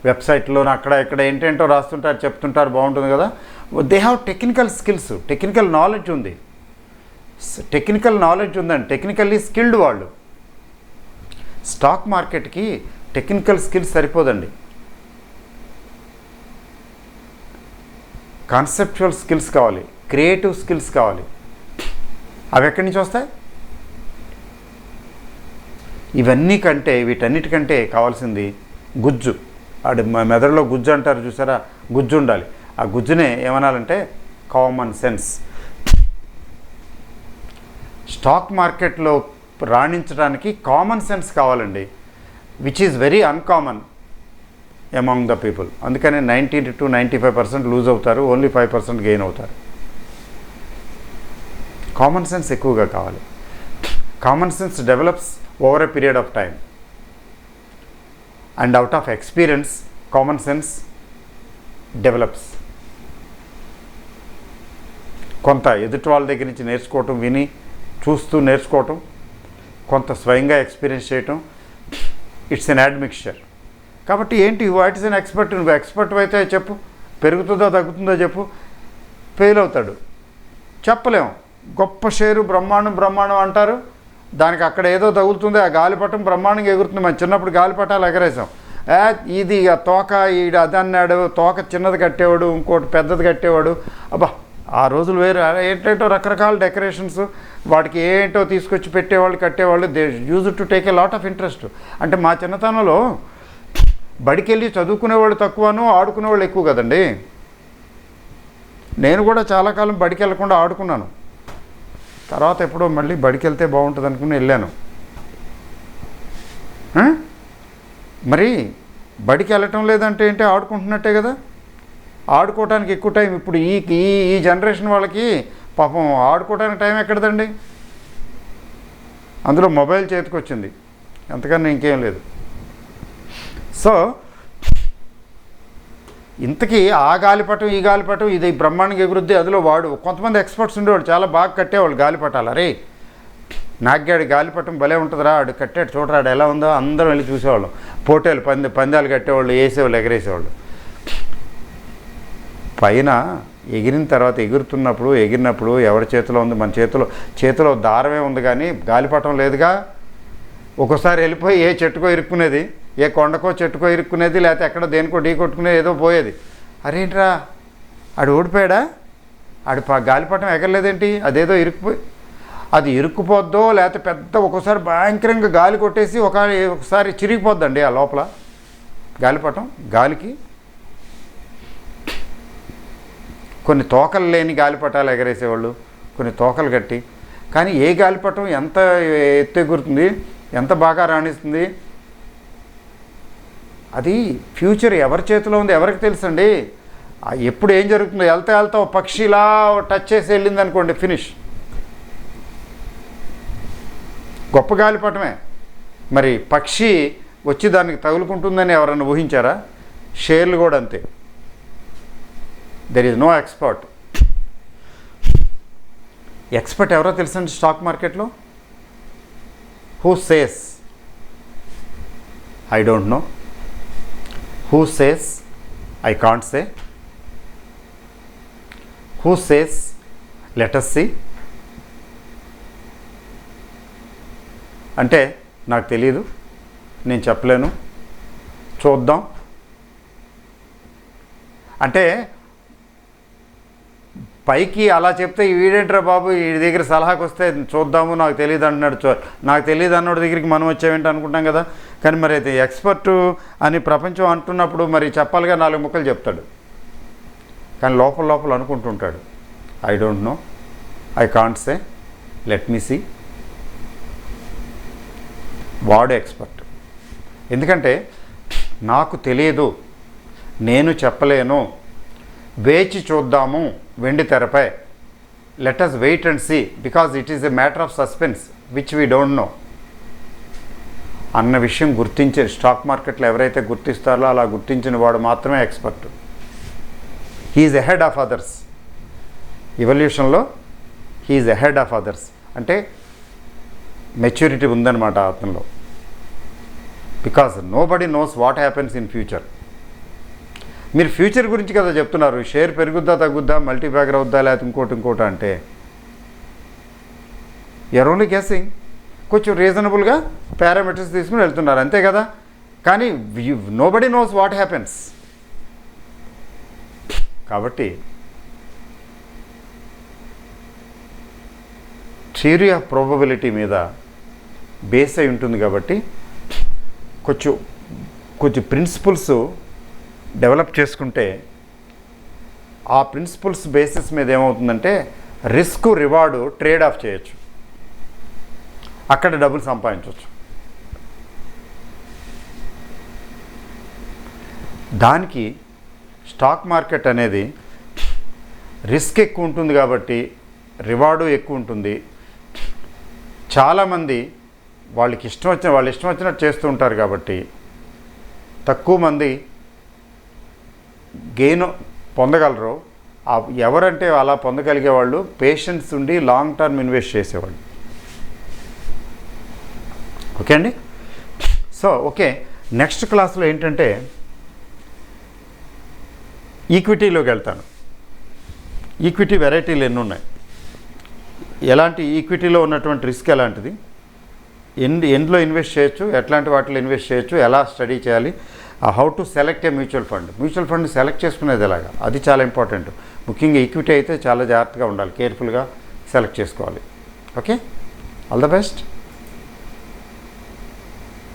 వెబ్సైట్లో, అక్కడ ఇక్కడ ఏంటేంటో రాస్తుంటారు, చెప్తుంటారు, బాగుంటుంది కదా. They have technical skills, technical knowledge ఉంది, ఉందండి, టెక్నికల్లీ స్కిల్డ్ వాళ్ళు. స్టాక్ మార్కెట్కి టెక్నికల్ స్కిల్స్ సరిపోదండి, కాన్సెప్చువల్ స్కిల్స్ కావాలి, క్రియేటివ్ స్కిల్స్ కావాలి. అవి ఎక్కడి నుంచి వస్తాయి? వీటన్నిటికంటే కావాల్సింది గుజ్జు. మెదడులో గుజ్జు అంటారు చూసారా, గుజ్జు ఉండాలి. ఆ గుజ్జునే ఏమనాలంటే కామన్ సెన్స్. స్టాక్ మార్కెట్లో రాణించడానికి కామన్ సెన్స్ కావాలండి, which is very uncommon among the people. అందుకని 90 to 95% లూజ్ అవుతారు, ఓన్లీ 5% గెయిన్ అవుతారు. కామన్ సెన్స్ ఎక్కువగా కావాలి. Common sense develops over a period of time, and out of experience common sense develops. కొంత ఎదుటి వాళ్ళ దగ్గర నుంచి నేర్చుకోవటం, విని చూస్తూ నేర్చుకోవటం, కొంత స్వయంగా ఎక్స్పీరియన్స్ చేయటం, ఇట్స్ ఎన్ అడ్మిక్చర్. కాబట్టి ఏంటి, వాట్ ఈస్ ఎన్ ఎక్స్పర్ట్? నువ్వు ఎక్స్పర్ట్ అయితే చెప్పు, పెరుగుతుందో తగ్గుతుందో చెప్పు. ఫెయిల్ అవుతాడు, చెప్పలేము. గొప్ప షేరు బ్రహ్మాండం అంటారు, దానికి అక్కడ ఏదో తగులుతుంది, ఆ గాలిపటం బ్రహ్మాండంగా ఎగురుతుంది. మనం చిన్నప్పుడు గాలిపటాలు ఎగరేసాం. ఇది ఆ తోక ఈడు అదన్నాడు, తోక చిన్నది కట్టేవాడు, ఇంకోటి పెద్దది కట్టేవాడు. అబ్బా, ఆ రోజులు వేరు. ఏంటంటో రకరకాల డెకరేషన్స్, వాటికి ఏంటో తీసుకొచ్చి పెట్టేవాళ్ళు, కట్టేవాళ్ళు. They use to take a lot of interest. అంటే మా చిన్నతనంలో బడికి వెళ్ళి చదువుకునేవాళ్ళు తక్కువను, ఆడుకునేవాళ్ళు ఎక్కువ కదండి. నేను కూడా చాలా కాలం బడికి వెళ్ళకుండా ఆడుకున్నాను. తర్వాత ఎప్పుడో మళ్ళీ బడికి వెళ్తే బాగుంటుంది అనుకుని వెళ్ళాను. మరి బడికి వెళ్ళటం లేదంటే ఏంటి, ఆడుకుంటున్నట్టే కదా. ఆడుకోవడానికి ఎక్కువ టైం ఇప్పుడు ఈ ఈ జనరేషన్ వాళ్ళకి పాపం ఆడుకోవడానికి టైం ఎక్కడదండి. అందులో మొబైల్ చేతికి వచ్చింది, అంతకన్నా ఇంకేం లేదు. సో ఇంతకీ ఆ గాలిపటం ఈ గాలిపటం ఇది బ్రహ్మాండంగా ఎగురుద్ది. అందులో వాడు కొంతమంది ఎక్స్పర్ట్స్ ఉండేవాళ్ళు, చాలా బాగా కట్టేవాళ్ళు గాలిపటాలు. అరే నాగ్గాడి గాలిపటం భలే ఉంటుందిరా, ఆడు కట్టాడు చూడరా, ఆడు ఎలా ఉందో అందరం వెళ్ళి చూసేవాళ్ళం. పోటీలు పందాలు కట్టేవాళ్ళు, వేసేవాళ్ళు, ఎగరేసేవాళ్ళు. పైన ఎగిరిన తర్వాత ఎగిరినప్పుడు ఎవరి చేతిలో ఉంది, మన చేతిలో దారమే ఉంది కానీ గాలిపటం లేదుగా. ఒక్కోసారి వెళ్ళిపోయి ఏ చెట్టుకో ఇరుక్కునేది, ఏ కొండకో చెట్టుకో ఇరుక్కునేది, లేకపోతే ఎక్కడో దేనికో ఢీ కొట్టుకునేది, ఏదో పోయేది. అరేంట్రా ఆడు ఓడిపోయాడా, ఆడు గాలిపటం ఎగరలేదేంటి, అదేదో అది ఇరుక్కుపోద్దో లేకపోతే పెద్ద ఒక్కోసారి భయంకరంగా గాలి కొట్టేసి ఒకసారి చిరిగిపోద్దండి ఆ లోపల గాలిపటం. గాలికి కొన్ని తోకలు లేని గాలిపటాలు ఎగరేసేవాళ్ళు, కొన్ని తోకలు కట్టి. కానీ ఏ గాలిపటం ఎంత ఎత్తు ఎగురుతుంది, ఎంత బాగా రాణిస్తుంది, అది ఫ్యూచర్ ఎవరి చేతిలో ఉంది ఎవరికి తెలుసండి. ఎప్పుడు ఏం జరుగుతుందో వెళ్తా పక్షి ఇలా టచ్ చేసి వెళ్ళింది అనుకోండి, ఫినిష్. గొప్ప గాలిపటమే. మరి పక్షి వచ్చి దానికి తగులుకుంటుందని ఎవరన్నా ఊహించారా? షేర్లు కూడా అంతే. There is no expert. Expert ఎవరో తెలుసండి స్టాక్ మార్కెట్లో? Who says? I don't know. Who says? I can't say. Who says? Let us see. అంటే నాకు తెలియదు, నేను చెప్పలేను, చూద్దాం. అంటే పైకి అలా చెప్తే వీడేంట్రా బాబు వీడి దగ్గర సలహాకి వస్తే చూద్దాము నాకు తెలియదు అంటున్నాడు. నాకు తెలియదు అన్నోడి దగ్గరికి మనం వచ్చామేంటి అనుకుంటాం కదా. కానీ మరి అయితే ఎక్స్పర్టు అని ప్రపంచం అంటున్నప్పుడు మరి చెప్పాలిగా, 4 ముక్కలు చెప్తాడు. కానీ లోపల అనుకుంటుంటాడు, I don't know, I can't say, let me see. వాడు ఎక్స్పర్ట్. ఎందుకంటే నాకు తెలియదు, నేను చెప్పలేను, వేచి చూద్దాము వెండి తెరపై, let us wait and see because it is a matter of suspense which we don't know అన్న విషయం గుర్తించే స్టాక్ మార్కెట్లో ఎవరైతే గుర్తిస్తారో అలా గుర్తించిన వాడు మాత్రమే expert. He is ahead of others. ఎవల్యూషన్లో హీఈస్ ఎహెడ్ ఆఫ్ అదర్స్ అంటే మెచ్యూరిటీ ఉందన్నమాట అతనిలో. Because nobody knows what happens in future. మీరు ఫ్యూచర్ గురించి కదా చెప్తున్నారు, షేర్ పెరుగుద్దా తగ్గుద్దా, మల్టీబ్యాగర్ అవుద్దా లేకపోతే ఇంకోటి అంటే యూఆర్ ఓన్లీ గెస్సింగ్. కొంచెం రీజనబుల్గా పారామీటర్స్ తీసుకుని వెళ్తున్నారు అంతే కదా. కానీ nobody knows what happens. కాబట్టి థియరీ ఆఫ్ ప్రాబబిలిటీ మీద బేస్ అయి ఉంటుంది. కాబట్టి కొంచెం ప్రిన్సిపల్స్ డెవలప్ చేసుకుంటే ఆ ప్రిన్సిపల్స్ బేసిస్ మీద ఏమవుతుందంటే రిస్క్ రివార్డు ట్రేడ్ ఆఫ్ చేయొచ్చు, అక్కడ డబ్బులు సంపాదించవచ్చు. దానికి స్టాక్ మార్కెట్ అనేది రిస్క్ ఎక్కువ ఉంటుంది కాబట్టి రివార్డు ఎక్కువ ఉంటుంది. చాలామంది వాళ్ళు ఇష్టం వచ్చినట్టు చేస్తూ ఉంటారు కాబట్టి తక్కువ మంది గెయిన్ పొందగలరు. ఎవరంటే అలా పొందగలిగే వాళ్ళు పేషెన్స్ ఉండి లాంగ్ టర్మ్ ఇన్వెస్ట్ చేసేవాళ్ళు. ఓకే అండి. సో ఓకే, నెక్స్ట్ క్లాస్లో ఏంటంటే ఈక్విటీలోకి వెళ్తాను. ఈక్విటీ వెరైటీలు ఎన్ని ఉన్నాయి, ఎలాంటి ఈక్విటీలో ఉన్నటువంటి రిస్క్ ఎలాంటిది, ఎందులో ఇన్వెస్ట్ చేయొచ్చు, ఎట్లాంటి వాటిలో ఇన్వెస్ట్ చేయొచ్చు, ఎలా స్టడీ చేయాలి, how to select A mutual fund select చేసుకునేది ఎలాగా, అది చాలా ఇంపార్టెంట్. ముఖ్యంగా ఈక్విటీ అయితే చాలా జాగ్రత్తగా ఉండాలి, కేర్ఫుల్గా సెలెక్ట్ చేసుకోవాలి. Okay, all the best.